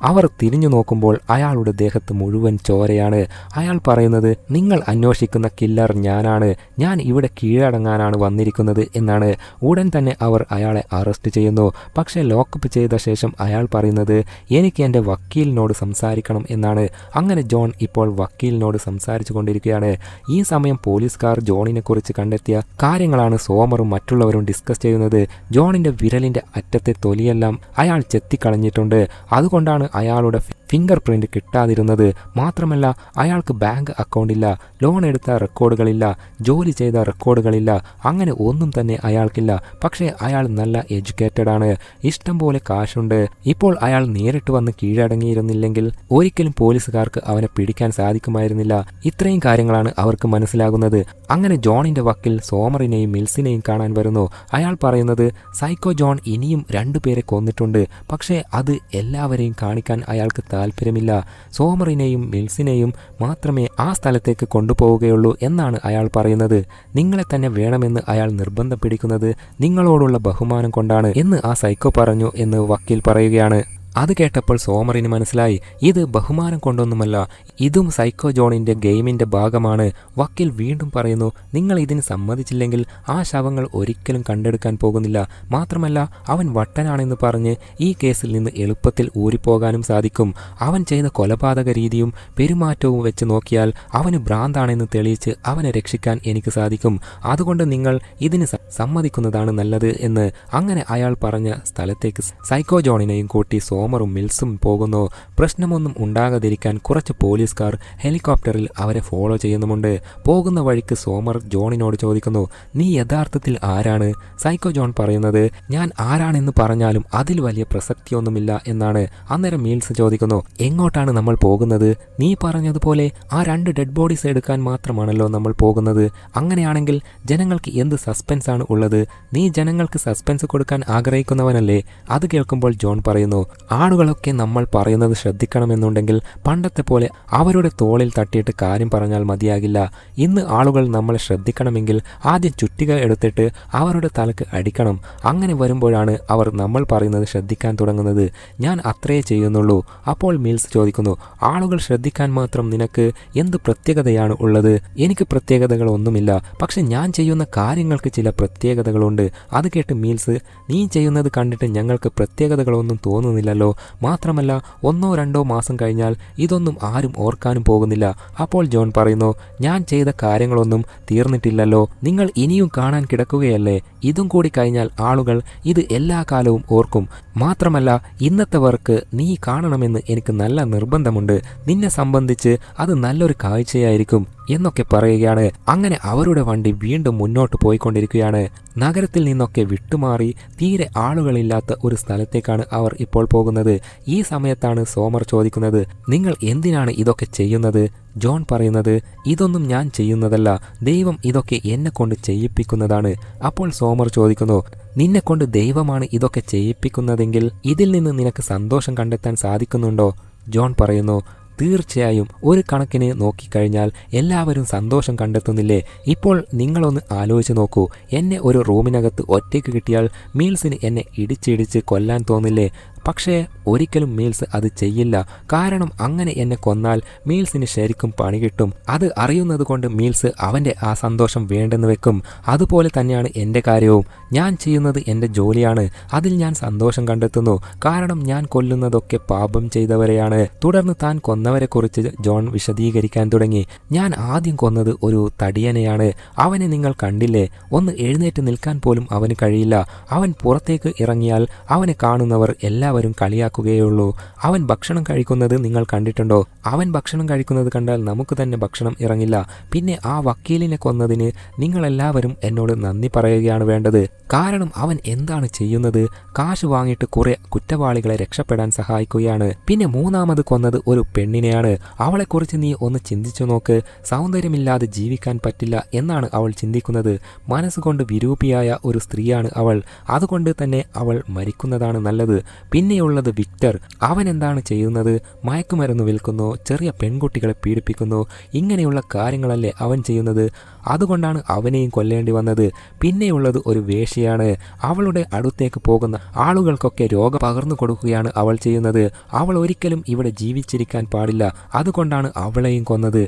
അവർ തിരിഞ്ഞു നോക്കുമ്പോൾ അയാളുടെ ദേഹത്ത് മുഴുവൻ ചോരയാണ്. അയാൾ പറയുന്നത്, നിങ്ങൾ അന്വേഷിക്കുന്ന കില്ലർ ഞാനാണ്. ഞാൻ ഇവിടെ കീഴടങ്ങാനാണ് വന്നിരിക്കുന്നത് എന്നാണ്. ഉടൻ തന്നെ അവർ അയാളെ അറസ്റ്റ് ചെയ്യുന്നു. പക്ഷേ ലോക്കപ്പ് ചെയ്ത ശേഷം അയാൾ പറയുന്നത്, എനിക്ക് എൻ്റെ വക്കീലിനോട് സംസാരിക്കണം എന്നാണ്. അങ്ങനെ ജോൺ ഇപ്പോൾ വക്കീലിനോട് സംസാരിച്ചു കൊണ്ടിരിക്കുകയാണ്. ഈ സമയം പോലീസുകാർ ജോണിനെ കുറിച്ച് കണ്ടെത്തിയ കാര്യങ്ങളാണ് സോമറും മറ്റുള്ളവരും ഡിസ്കസ് ചെയ്യുന്നത്. ജോണിൻ്റെ വിരലിൻ്റെ അറ്റത്തെ തൊലിയെല്ലാം അയാൾ ചെത്തിക്കളഞ്ഞിട്ടുണ്ട്. അതുകൊണ്ടാണ് അയാളുടെ ഫിംഗർ പ്രിന്റ് കിട്ടാതിരുന്നത്. മാത്രമല്ല അയാൾക്ക് ബാങ്ക് അക്കൗണ്ടില്ല, ലോൺ എടുത്ത റെക്കോർഡുകളില്ല, ജോലി ചെയ്ത റെക്കോർഡുകളില്ല, അങ്ങനെ ഒന്നും തന്നെ അയാൾക്കില്ല. പക്ഷേ അയാൾ നല്ല എഡ്യൂക്കേറ്റഡ് ആണ്, ഇഷ്ടം പോലെ കാശുണ്ട്. ഇപ്പോൾ അയാൾ നേരിട്ട് വന്ന് കീഴടങ്ങിയിരുന്നില്ലെങ്കിൽ ഒരിക്കലും പോലീസുകാർക്ക് അവനെ പിടിക്കാൻ സാധിക്കുമായിരുന്നില്ല. ഇത്രയും കാര്യങ്ങളാണ് അവർക്ക് മനസ്സിലാകുന്നത്. അങ്ങനെ ജോണിന്റെ വക്കിൽ സോമറിനെയും മിൽസിനെയും കാണാൻ വരുന്നു. അയാൾ പറയുന്നത് സൈക്കോ ജോൺ ഇനിയും 2 പേരെ കൊന്നിട്ടുണ്ട്, പക്ഷേ അത് എല്ലാവരെയും കാണിക്കാൻ അയാൾക്ക് താല്പര്യമില്ല. സോമറിനെയും മിൽസിനെയും മാത്രമേ ആ സ്ഥലത്തേക്ക് കൊണ്ടുപോവുകയുള്ളൂ എന്നാണ് അയാൾ പറയുന്നത്. നിങ്ങളെ തന്നെ വേണമെന്ന് അയാൾ നിർബന്ധം പിടിക്കുന്നത് നിങ്ങളോടുള്ള ബഹുമാനം കൊണ്ടാണ് എന്ന് ആ സൈക്കോ പറഞ്ഞു എന്ന് വക്കീൽ പറയുകയാണ്. അത് കേട്ടപ്പോൾ സോമറിന് മനസ്സിലായി ഇത് ബഹുമാനം കൊണ്ടൊന്നുമല്ല, ഇതും സൈക്കോ ജോണിന്റെ ഗെയിമിന്റെ ഭാഗമാണ്. വക്കീൽ വീണ്ടും പറയുന്നു, നിങ്ങൾ ഇതിന് സമ്മതിച്ചില്ലെങ്കിൽ ആ ശവങ്ങൾ ഒരിക്കലും കണ്ടെടുക്കാൻ പോകുന്നില്ല. മാത്രമല്ല അവൻ വട്ടനാണെന്ന് പറഞ്ഞ് ഈ കേസിൽ നിന്ന് എളുപ്പത്തിൽ ഊരിപ്പോകാനും സാധിക്കും. അവൻ ചെയ്ത കൊലപാതക രീതിയും പെരുമാറ്റവും വെച്ച് നോക്കിയാൽ അവന് ഭ്രാന്താണെന്ന് തെളിയിച്ച് അവനെ രക്ഷിക്കാൻ എനിക്ക് സാധിക്കും. അതുകൊണ്ട് നിങ്ങൾ ഇതിന് സമ്മതിക്കുന്നതാണ് നല്ലത് എന്ന്. അങ്ങനെ അയാൾ പറഞ്ഞ സ്ഥലത്തേക്ക് സൈക്കോ ജോണിനെയും കൂട്ടി സോമറും മിൽസും പോകുന്നു. പ്രശ്നമൊന്നും ഉണ്ടാകാതിരിക്കാൻ കുറച്ച് പോലീസുകാർ ഹെലികോപ്റ്ററിൽ അവരെ ഫോളോ ചെയ്യുന്നുമുണ്ട്. പോകുന്ന വഴിക്ക് സോമർ ജോണിനോട് ചോദിക്കുന്നു, നീ യഥാർത്ഥത്തിൽ ആരാണ്? സൈക്കോ ജോൺ പറയുന്നത്, ഞാൻ ആരാണെന്ന് പറഞ്ഞാലും അതിൽ വലിയ പ്രസക്തിയൊന്നുമില്ല എന്നാണ്. അന്നേരം മിൽസ് ചോദിക്കുന്നു, എങ്ങോട്ടാണ് നമ്മൾ പോകുന്നത്? നീ പറഞ്ഞതുപോലെ ആ 2 ഡെഡ് ബോഡീസ് എടുക്കാൻ മാത്രമാണല്ലോ നമ്മൾ പോകുന്നത്. അങ്ങനെയാണെങ്കിൽ ജനങ്ങൾക്ക് എന്ത് സസ്പെൻസ് ആണ് ഉള്ളത്? നീ ജനങ്ങൾക്ക് സസ്പെൻസ് കൊടുക്കാൻ ആഗ്രഹിക്കുന്നവനല്ലേ? അത് കേൾക്കുമ്പോൾ ജോൺ പറയുന്നു, ആളുകളൊക്കെ നമ്മൾ പറയുന്നത് ശ്രദ്ധിക്കണമെന്നുണ്ടെങ്കിൽ പണ്ടത്തെ പോലെ അവരുടെ തോളിൽ തട്ടിയിട്ട് കാര്യം പറഞ്ഞാൽ മതിയാകില്ല. ഇന്ന് ആളുകൾ നമ്മളെ ശ്രദ്ധിക്കണമെങ്കിൽ ആദ്യം ചുറ്റിക എടുത്തിട്ട് അവരുടെ തലക്ക് അടിക്കണം. അങ്ങനെ വരുമ്പോഴാണ് അവർ നമ്മൾ പറയുന്നത് ശ്രദ്ധിക്കാൻ തുടങ്ങുന്നത്. ഞാൻ അത്രയേ ചെയ്യുന്നുള്ളൂ. അപ്പോൾ മിൽസ് ചോദിക്കുന്നു, ആളുകൾ ശ്രദ്ധിക്കാൻ മാത്രം നിനക്ക് എന്ത് പ്രത്യേകതയാണ് ഉള്ളത്? എനിക്ക് പ്രത്യേകതകളൊന്നുമില്ല, പക്ഷെ ഞാൻ ചെയ്യുന്ന കാര്യങ്ങൾക്ക് ചില പ്രത്യേകതകളുണ്ട്. അത് കേട്ട് മിൽസ്, നീ ചെയ്യുന്നത് കണ്ടിട്ട് ഞങ്ങൾക്ക് പ്രത്യേകതകളൊന്നും തോന്നുന്നില്ലല്ലോ. മാത്രമല്ല 1-2 മാസം കഴിഞ്ഞാൽ ഇതൊന്നും ആരും ഓർക്കാനും പോകുന്നില്ല. അപ്പോൾ ജോൺ പറയുന്നു, ഞാൻ ചെയ്ത കാര്യങ്ങളൊന്നും തീർന്നിട്ടില്ലല്ലോ, നിങ്ങൾ ഇനിയും കാണാൻ കിടക്കുകയല്ലേ? ഇതും കൂടി കഴിഞ്ഞാൽ ആളുകൾ ഇത് എല്ലാ കാലവും ഓർക്കും. മാത്രമല്ല ഇന്നത്തെ വർക്ക് നീ കാണണമെന്ന് എനിക്ക് നല്ല നിർബന്ധമുണ്ട്. നിന്നെ സംബന്ധിച്ച് അത് നല്ലൊരു കാഴ്ചയായിരിക്കും എന്നൊക്കെ പറയുകയാണ്. അങ്ങനെ അവരുടെ വണ്ടി വീണ്ടും മുന്നോട്ട് പോയിക്കൊണ്ടിരിക്കുകയാണ്. നഗരത്തിൽ നിന്നൊക്കെ വിട്ടുമാറി തീരെ ആളുകളില്ലാത്ത ഒരു സ്ഥലത്തേക്കാണ് അവർ ഇപ്പോൾ പോകുന്നത്. ഈ സമയത്താണ് സോമർ ചോദിക്കുന്നത്, നിങ്ങൾ എന്തിനാണ് ഇതൊക്കെ ചെയ്യുന്നത്? ജോൺ പറയുന്നത്, ഇതൊന്നും ഞാൻ ചെയ്യുന്നതല്ല, ദൈവം ഇതൊക്കെ എന്നെ കൊണ്ട് ചെയ്യിപ്പിക്കുന്നതാണ്. അപ്പോൾ സോമർ ചോദിക്കുന്നു, നിന്നെ കൊണ്ട് ദൈവമാണ് ഇതൊക്കെ ചെയ്യിപ്പിക്കുന്നതെങ്കിൽ ഇതിൽ നിന്ന് നിനക്ക് സന്തോഷം കണ്ടെത്താൻ സാധിക്കുന്നുണ്ടോ? ജോൺ പറയുന്നു, തീർച്ചയായും. ഒരു കണക്കിന് നോക്കിക്കഴിഞ്ഞാൽ എല്ലാവരും സന്തോഷം കണ്ടെത്തുന്നില്ലേ? ഇപ്പോൾ നിങ്ങളൊന്ന് ആലോചിച്ച് നോക്കൂ. എന്നെ ഒരു റൂമിനകത്ത് ഒറ്റയ്ക്ക് കിട്ടിയാൽ മീൽസിന് എന്നെ ഇടിച്ചിടിച്ച് കൊല്ലാൻ തോന്നില്ലേ? പക്ഷേ ഒരിക്കലും മീൽസ് അത് ചെയ്യില്ല. കാരണം അങ്ങനെ എന്നെ കൊന്നാൽ മീൽസിന് ശരിക്കും പണി കിട്ടും. അത് അറിയുന്നത് കൊണ്ട് മീൽസ് അവൻ്റെ ആ സന്തോഷം വേണ്ടെന്ന് വെക്കും. അതുപോലെ തന്നെയാണ് എൻ്റെ കാര്യവും. ഞാൻ ചെയ്യുന്നത് എൻ്റെ ജോലിയാണ്, അതിൽ ഞാൻ സന്തോഷം കണ്ടെത്തുന്നു. കാരണം ഞാൻ കൊല്ലുന്നതൊക്കെ പാപം ചെയ്തവരെയാണ്. തുടർന്ന് താൻ കൊന്നവരെക്കുറിച്ച് ജോൺ വിശദീകരിക്കാൻ തുടങ്ങി. ഞാൻ ആദ്യം കൊന്നത് ഒരു തടിയനെയാണ്. അവനെ നിങ്ങൾ കണ്ടില്ലേ? ഒന്ന് എഴുന്നേറ്റ് നിൽക്കാൻ പോലും അവന് കഴിയില്ല. അവൻ പുറത്തേക്ക് ഇറങ്ങിയാൽ അവനെ കാണുന്നവർ എല്ലാവരും കളിയാക്കുകയുള്ളൂ. അവൻ ഭക്ഷണം കഴിക്കുന്നത് നിങ്ങൾ കണ്ടിട്ടുണ്ടോ? അവൻ ഭക്ഷണം കഴിക്കുന്നത് കണ്ടാൽ നമുക്ക് തന്നെ ഭക്ഷണം ഇറങ്ങില്ല. പിന്നെ ആ വക്കീലിനെ കൊന്നതിന് നിങ്ങളെല്ലാവരും എന്നോട് നന്ദി പറയുകയാണ് വേണ്ടത്. കാരണം അവൻ എന്താണ് ചെയ്യുന്നത്? കാശ് വാങ്ങിയിട്ട് കുറെ കുറ്റവാളികളെ രക്ഷപ്പെടാൻ സഹായിക്കുകയാണ്. പിന്നെ 3ാമത് കൊന്നത് ഒരു പെണ്ണിനെയാണ്. അവളെക്കുറിച്ച് നീ ഒന്ന് ചിന്തിച്ചു നോക്ക്. സൗന്ദര്യമില്ലാതെ ജീവിക്കാൻ പറ്റില്ല എന്നാണ് അവൾ ചിന്തിക്കുന്നത്. മനസ്സുകൊണ്ട് വിരൂപിയായ ഒരു സ്ത്രീയാണ് അവൾ. അതുകൊണ്ട് തന്നെ അവൾ മരിക്കുന്നതാണ് നല്ലത്. പിന്നെയുള്ളത് വിക്ടർ. അവൻ എന്താണ് ചെയ്യുന്നത്? മയക്കുമരുന്ന് വിൽക്കുന്നു, ചെറിയ പെൺകുട്ടികളെ പീഡിപ്പിക്കുന്നു. ഇങ്ങനെയുള്ള കാര്യങ്ങളല്ലേ അവൻ ചെയ്യുന്നത്? അതുകൊണ്ടാണ് അവനെയും കൊല്ലേണ്ടി വന്നത്. പിന്നെയുള്ളത് ഒരു വേശ്യയാണ്. അവളുടെ അടുത്തേക്ക് പോകുന്ന ആളുകൾക്കൊക്കെ രോഗം പകർന്നു കൊടുക്കുകയാണ് അവൾ ചെയ്യുന്നത്. അവൾ ഒരിക്കലും ഇവിടെ ജീവിച്ചിരിക്കാൻ പാടില്ല. അതുകൊണ്ടാണ് അവളെയും കൊന്നത്.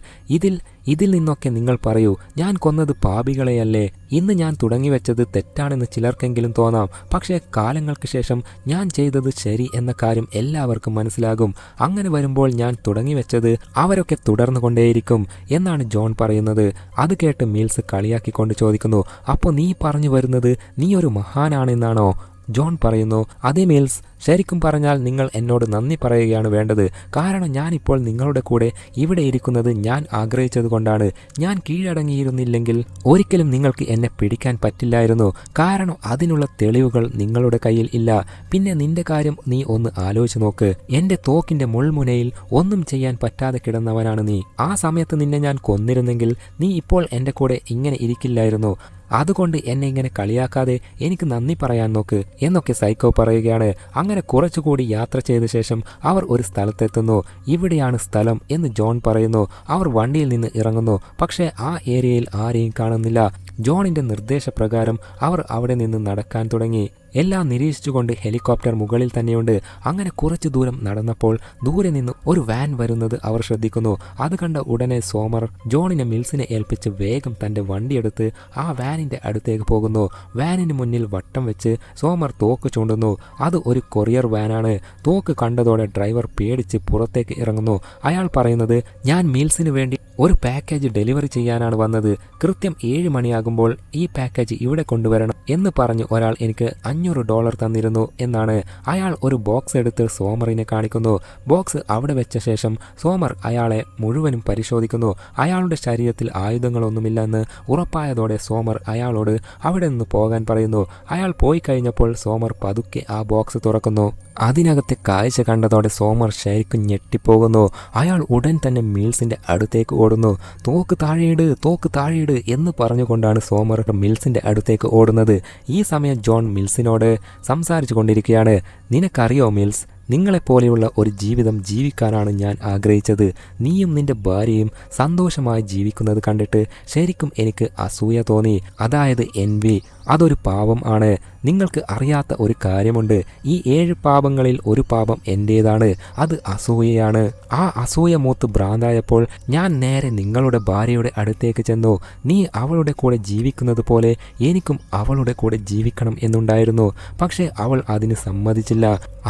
ഇതിൽ നിന്നൊക്കെ നിങ്ങൾ പറയൂ, ഞാൻ കൊന്നത് പാപികളെയല്ലേ? ഇന്ന് ഞാൻ തുടങ്ങിവെച്ചത് തെറ്റാണെന്ന് ചിലർക്കെങ്കിലും തോന്നാം. പക്ഷേ കാലങ്ങൾക്ക് ശേഷം ഞാൻ ചെയ്തത് ശരി എന്ന കാര്യം എല്ലാവർക്കും മനസ്സിലാകും. അങ്ങനെ വരുമ്പോൾ ഞാൻ തുടങ്ങിവെച്ചത് അവരൊക്കെ തുടർന്നു കൊണ്ടേയിരിക്കും എന്നാണ് ജോൺ പറയുന്നത്. അത് കേട്ട് മിൽസ് കളിയാക്കിക്കൊണ്ട് ചോദിക്കുന്നു, അപ്പോൾ നീ പറഞ്ഞു വരുന്നത് നീ ഒരു മഹാനാണെന്നാണോ? ജോൺ പറയുന്നു, അതേ മിൽസ്, ശരിക്കും പറഞ്ഞാൽ നിങ്ങൾ എന്നോട് നന്ദി പറയുകയാണ് വേണ്ടത്. കാരണം ഞാനിപ്പോൾ നിങ്ങളുടെ കൂടെ ഇവിടെ ഇരിക്കുന്നത് ഞാൻ ആഗ്രഹിച്ചത് കൊണ്ടാണ്. ഞാൻ കീഴടങ്ങിയിരുന്നില്ലെങ്കിൽ ഒരിക്കലും നിങ്ങൾക്ക് എന്നെ പിടിക്കാൻ പറ്റില്ലായിരുന്നു. കാരണം അതിനുള്ള തെളിവുകൾ നിങ്ങളുടെ കയ്യിൽ ഇല്ല. പിന്നെ നിന്റെ കാര്യം നീ ഒന്ന് ആലോചിച്ച് നോക്ക്. എന്റെ തോക്കിന്റെ മുൾമുനയിൽ ഒന്നും ചെയ്യാൻ പറ്റാതെ കിടന്നവനാണ് നീ. ആ സമയത്ത് നിന്നെ ഞാൻ കൊന്നിരുന്നെങ്കിൽ നീ ഇപ്പോൾ എന്റെ കൂടെ ഇങ്ങനെ ഇരിക്കില്ലായിരുന്നു. അതുകൊണ്ട് എന്നെ ഇങ്ങനെ കളിയാക്കാതെ എനിക്ക് നന്ദി പറയാൻ നോക്ക് എന്നൊക്കെ സൈക്കോ പറയുകയാണ്. അങ്ങനെ കുറച്ചുകൂടി യാത്ര ചെയ്ത ശേഷം അവർ ഒരു സ്ഥലത്തെത്തുന്നു. ഇവിടെയാണ് സ്ഥലം എന്ന് ജോൺ പറയുന്നു. അവർ വണ്ടിയിൽ നിന്ന് ഇറങ്ങുന്നു. പക്ഷേ ആ ഏരിയയിൽ ആരെയും കാണുന്നില്ല. ജോണിന്റെ നിർദ്ദേശപ്രകാരം അവർ അവിടെ നിന്ന് നടക്കാൻ തുടങ്ങി. എല്ലാം നിരീക്ഷിച്ചുകൊണ്ട് ഹെലികോപ്റ്റർ മുകളിൽ തന്നെയുണ്ട്. അങ്ങനെ കുറച്ചു ദൂരം നടന്നപ്പോൾ ദൂരെ നിന്ന് ഒരു വാൻ വരുന്നത് അവർ ശ്രദ്ധിക്കുന്നു. അത് കണ്ട ഉടനെ സോമർ ജോണിനെ മിൽസിനെ ഏൽപ്പിച്ച് വേഗം തന്റെ വണ്ടിയെടുത്ത് ആ വാനിന്റെ അടുത്തേക്ക് പോകുന്നു. വാനിന് മുന്നിൽ വട്ടം വെച്ച് സോമർ തോക്ക് ചൂണ്ടുന്നു. അത് ഒരു കൊറിയർ വാനാണ്. തോക്ക് കണ്ടതോടെ ഡ്രൈവർ പേടിച്ച് പുറത്തേക്ക് ഇറങ്ങുന്നു. അയാൾ പറയുന്നത്, ഞാൻ മിൽസിന് വേണ്ടി ഒരു പാക്കേജ് ഡെലിവറി ചെയ്യാനാണ് വന്നത്. കൃത്യം 7 മണിയാകുമ്പോൾ ഈ പാക്കേജ് ഇവിടെ കൊണ്ടുവരണം എന്ന് പറഞ്ഞ് ഒരാൾ എനിക്ക് $500 തന്നിരുന്നു എന്നാണ്. അയാൾ ഒരു ബോക്സ് എടുത്ത് സോമറിനെ കാണിക്കുന്നു. ബോക്സ് അവിടെ വെച്ച ശേഷം സോമർ അയാളെ മുഴുവനും പരിശോധിക്കുന്നു. അയാളുടെ ശരീരത്തിൽ ആയുധങ്ങളൊന്നുമില്ലെന്ന് ഉറപ്പായതോടെ സോമർ അയാളോട് അവിടെ നിന്ന് പോകാൻ പറയുന്നു. അയാൾ പോയി കഴിഞ്ഞപ്പോൾ സോമർ പതുക്കെ ആ ബോക്സ് തുറക്കുന്നു. അതിനകത്തെ കാഴ്ച കണ്ടതോടെ സോമർ ശരിക്കും ഞെട്ടിപ്പോകുന്നു. അയാൾ ഉടൻ തന്നെ മിൽസിന്റെ അടുത്തേക്ക് ഓടുന്നു. തോക്ക് താഴെയിട്, തോക്ക് താഴെയിട് എന്ന് പറഞ്ഞുകൊണ്ടാണ് സോമർ മിൽസിന്റെ അടുത്തേക്ക് ഓടുന്നത്. ഈ സമയം ജോൺ മിൽസിനോട് സംസാരിച്ചു കൊണ്ടിരിക്കുകയാണ്. നിനക്കറിയോ മിൽസ്, നിങ്ങളെപ്പോലെയുള്ള ഒരു ജീവിതം ജീവിക്കാനാണ് ഞാൻ ആഗ്രഹിച്ചത്. നീയും നിന്റെ ഭാര്യയും സന്തോഷമായി ജീവിക്കുന്നത് കണ്ടിട്ട് ശരിക്കും എനിക്ക് അസൂയ തോന്നി. അതായത് എൻവി. അതൊരു പാപം ആണ്. നിങ്ങൾക്ക് അറിയാത്ത ഒരു കാര്യമുണ്ട്. ഈ 7 പാപങ്ങളിൽ ഒരു പാപം എൻ്റേതാണ്. അത് അസൂയയാണ്. ആ അസൂയ മൂത്ത് ഭ്രാന്തായപ്പോൾ ഞാൻ നേരെ നിങ്ങളുടെ ഭാര്യയുടെ അടുത്തേക്ക് ചെന്നു. നീ അവളുടെ കൂടെ ജീവിക്കുന്നത് പോലെ എനിക്കും അവളുടെ കൂടെ ജീവിക്കണം എന്നുണ്ടായിരുന്നു. പക്ഷേ അവൾ അതിന് സമ്മതിച്ചില്ല.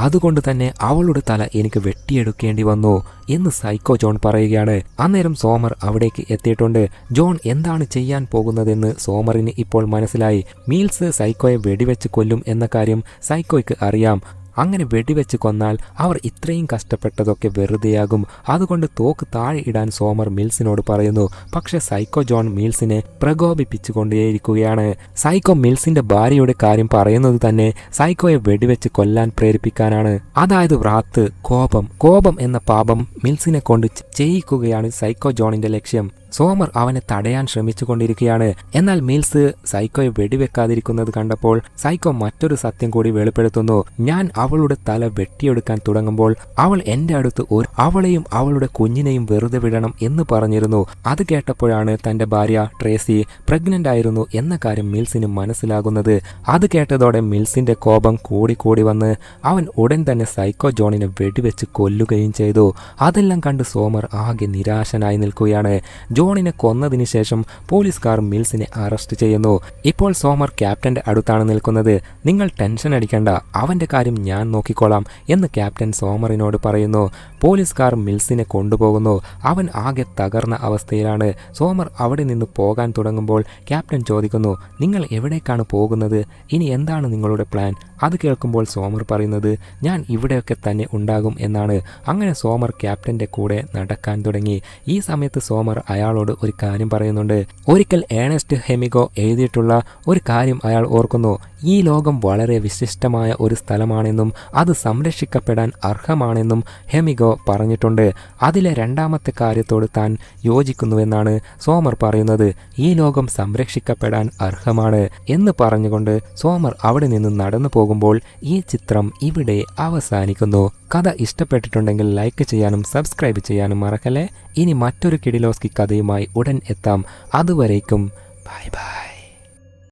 അതുകൊണ്ട് തന്നെ അവളുടെ തല എനിക്ക് വെട്ടിയെടുക്കേണ്ടി വന്നു എന്ന് സൈക്കോ ജോൺ പറയുകയാണ്. അന്നേരം സോമർ അവിടേക്ക് എത്തിയിട്ടുണ്ട്. ജോൺ എന്താണ് ചെയ്യാൻ പോകുന്നതെന്ന് സോമറിന് ഇപ്പോൾ മനസ്സിലായി. മീൽസ് സൈക്കോയെ വെടിവെച്ച് കൊല്ലും എന്ന കാര്യം സൈക്കോയ്ക്ക് അറിയാം. അങ്ങനെ വെടിവെച്ച് കൊന്നാൽ അവർ ഇത്രയും കഷ്ടപ്പെട്ടതൊക്കെ വെറുതെയാകും. അതുകൊണ്ട് തോക്ക് താഴെ ഇടാൻ സോമർ മിൽസിനോട് പറയുന്നു. പക്ഷെ സൈക്കോ ജോൺ മിൽസിനെ പ്രകോപിപ്പിച്ചുകൊണ്ടേയിരിക്കുകയാണ്. സൈക്കോ മിൽസിന്റെ ഭാര്യയുടെ കാര്യം പറയുന്നത് തന്നെ സൈക്കോയെ വെടിവെച്ച് കൊല്ലാൻ പ്രേരിപ്പിക്കാനാണ്. അതായത് വ്രാത്ത്, കോപം എന്ന പാപം മിൽസിനെ കൊണ്ട് ചെയ്യിക്കുകയാണ് സൈക്കോ ജോണിന്റെ ലക്ഷ്യം. സോമർ അവനെ തടയാൻ ശ്രമിച്ചുകൊണ്ടിരിക്കുകയാണ്. എന്നാൽ മിൽസ് സൈക്കോയെ വെടിവെക്കാതിരിക്കുന്നത് കണ്ടപ്പോൾ സൈക്കോ മറ്റൊരു സത്യം കൂടി വെളിപ്പെടുത്തുന്നു. ഞാൻ അവളുടെ തല വെട്ടിയെടുക്കാൻ തുടങ്ങുമ്പോൾ അവൾ എന്റെ അടുത്ത് അവളെയും അവളുടെ കുഞ്ഞിനെയും വെറുതെ വിടണം എന്ന് പറഞ്ഞിരുന്നു. അത് കേട്ടപ്പോഴാണ് തന്റെ ഭാര്യ ട്രേസി പ്രഗ്നന്റ് ആയിരുന്നു എന്ന കാര്യം മിൽസിന് മനസ്സിലാകുന്നത്. അത് കേട്ടതോടെ മിൽസിന്റെ കോപം കൂടി വന്ന് അവൻ ഉടൻ തന്നെ സൈക്കോ ജോണിനെ വെടിവെച്ച് കൊല്ലുകയും ചെയ്തു. അതെല്ലാം കണ്ട് സോമർ ആകെ നിരാശനായി നിൽക്കുകയാണ്. ജോണിനെ കൊന്നതിന് ശേഷം പോലീസുകാർ മിൽസിനെ അറസ്റ്റ് ചെയ്യുന്നു. ഇപ്പോൾ സോമർ ക്യാപ്റ്റന്റെ അടുത്താണ് നിൽക്കുന്നത്. നിങ്ങൾ ടെൻഷൻ അടിക്കണ്ട, അവന്റെ കാര്യം ഞാൻ നോക്കിക്കോളാം എന്ന് ക്യാപ്റ്റൻ സോമറിനോട് പറയുന്നു. പോലീസുകാർ മിൽസിനെ കൊണ്ടുപോകുന്നു. അവൻ ആകെ തകർന്ന അവസ്ഥയിലാണ്. സോമർ അവിടെ നിന്ന് പോകാൻ തുടങ്ങുമ്പോൾ ക്യാപ്റ്റൻ ചോദിക്കുന്നു, നിങ്ങൾ എവിടേക്കാണ് പോകുന്നത്? ഇനി എന്താണ് നിങ്ങളുടെ പ്ലാൻ? അത് കേൾക്കുമ്പോൾ സോമർ പറയുന്നത്, ഞാൻ ഇവിടെയൊക്കെ തന്നെ ഉണ്ടാകും എന്നാണ്. അങ്ങനെ സോമർ ക്യാപ്റ്റന്റെ കൂടെ നടക്കാൻ തുടങ്ങി. ഈ സമയത്ത് സോമർ അയാളോട് ഒരു കാര്യം പറയുന്നുണ്ട്. ഒരിക്കൽ ഏണസ്റ്റ് ഹെമിഗോ എഴുതിയിട്ടുള്ള ഒരു കാര്യം അയാൾ ഓർക്കുന്നു. ഈ ലോകം വളരെ വിശിഷ്ടമായ ഒരു സ്ഥലമാണെന്നും അത് സംരക്ഷിക്കപ്പെടാൻ അർഹമാണെന്നും ഹെമിഗോ പറഞ്ഞിട്ടുണ്ട്. അതിലെ 2ാമത്തെ കാര്യത്തോട് താൻ യോജിക്കുന്നുവെന്നാണ് സോമർ പറയുന്നത്. ഈ ലോകം സംരക്ഷിക്കപ്പെടാൻ അർഹമാണ് എന്ന് പറഞ്ഞുകൊണ്ട് സോമർ അവിടെ നിന്ന് നടന്നു പോകുമ്പോൾ ഈ ചിത്രം ഇവിടെ അവസാനിക്കുന്നു. കഥ ഇഷ്ടപ്പെട്ടിട്ടുണ്ടെങ്കിൽ ലൈക്ക് ചെയ്യാനും സബ്സ്ക്രൈബ് ചെയ്യാനും മറക്കല്ലേ. ഇനി മറ്റൊരു കിഡിലോസ്കി കഥയുമായി ഉടൻ എത്താം. അതുവരേക്കും ബൈ ബൈ.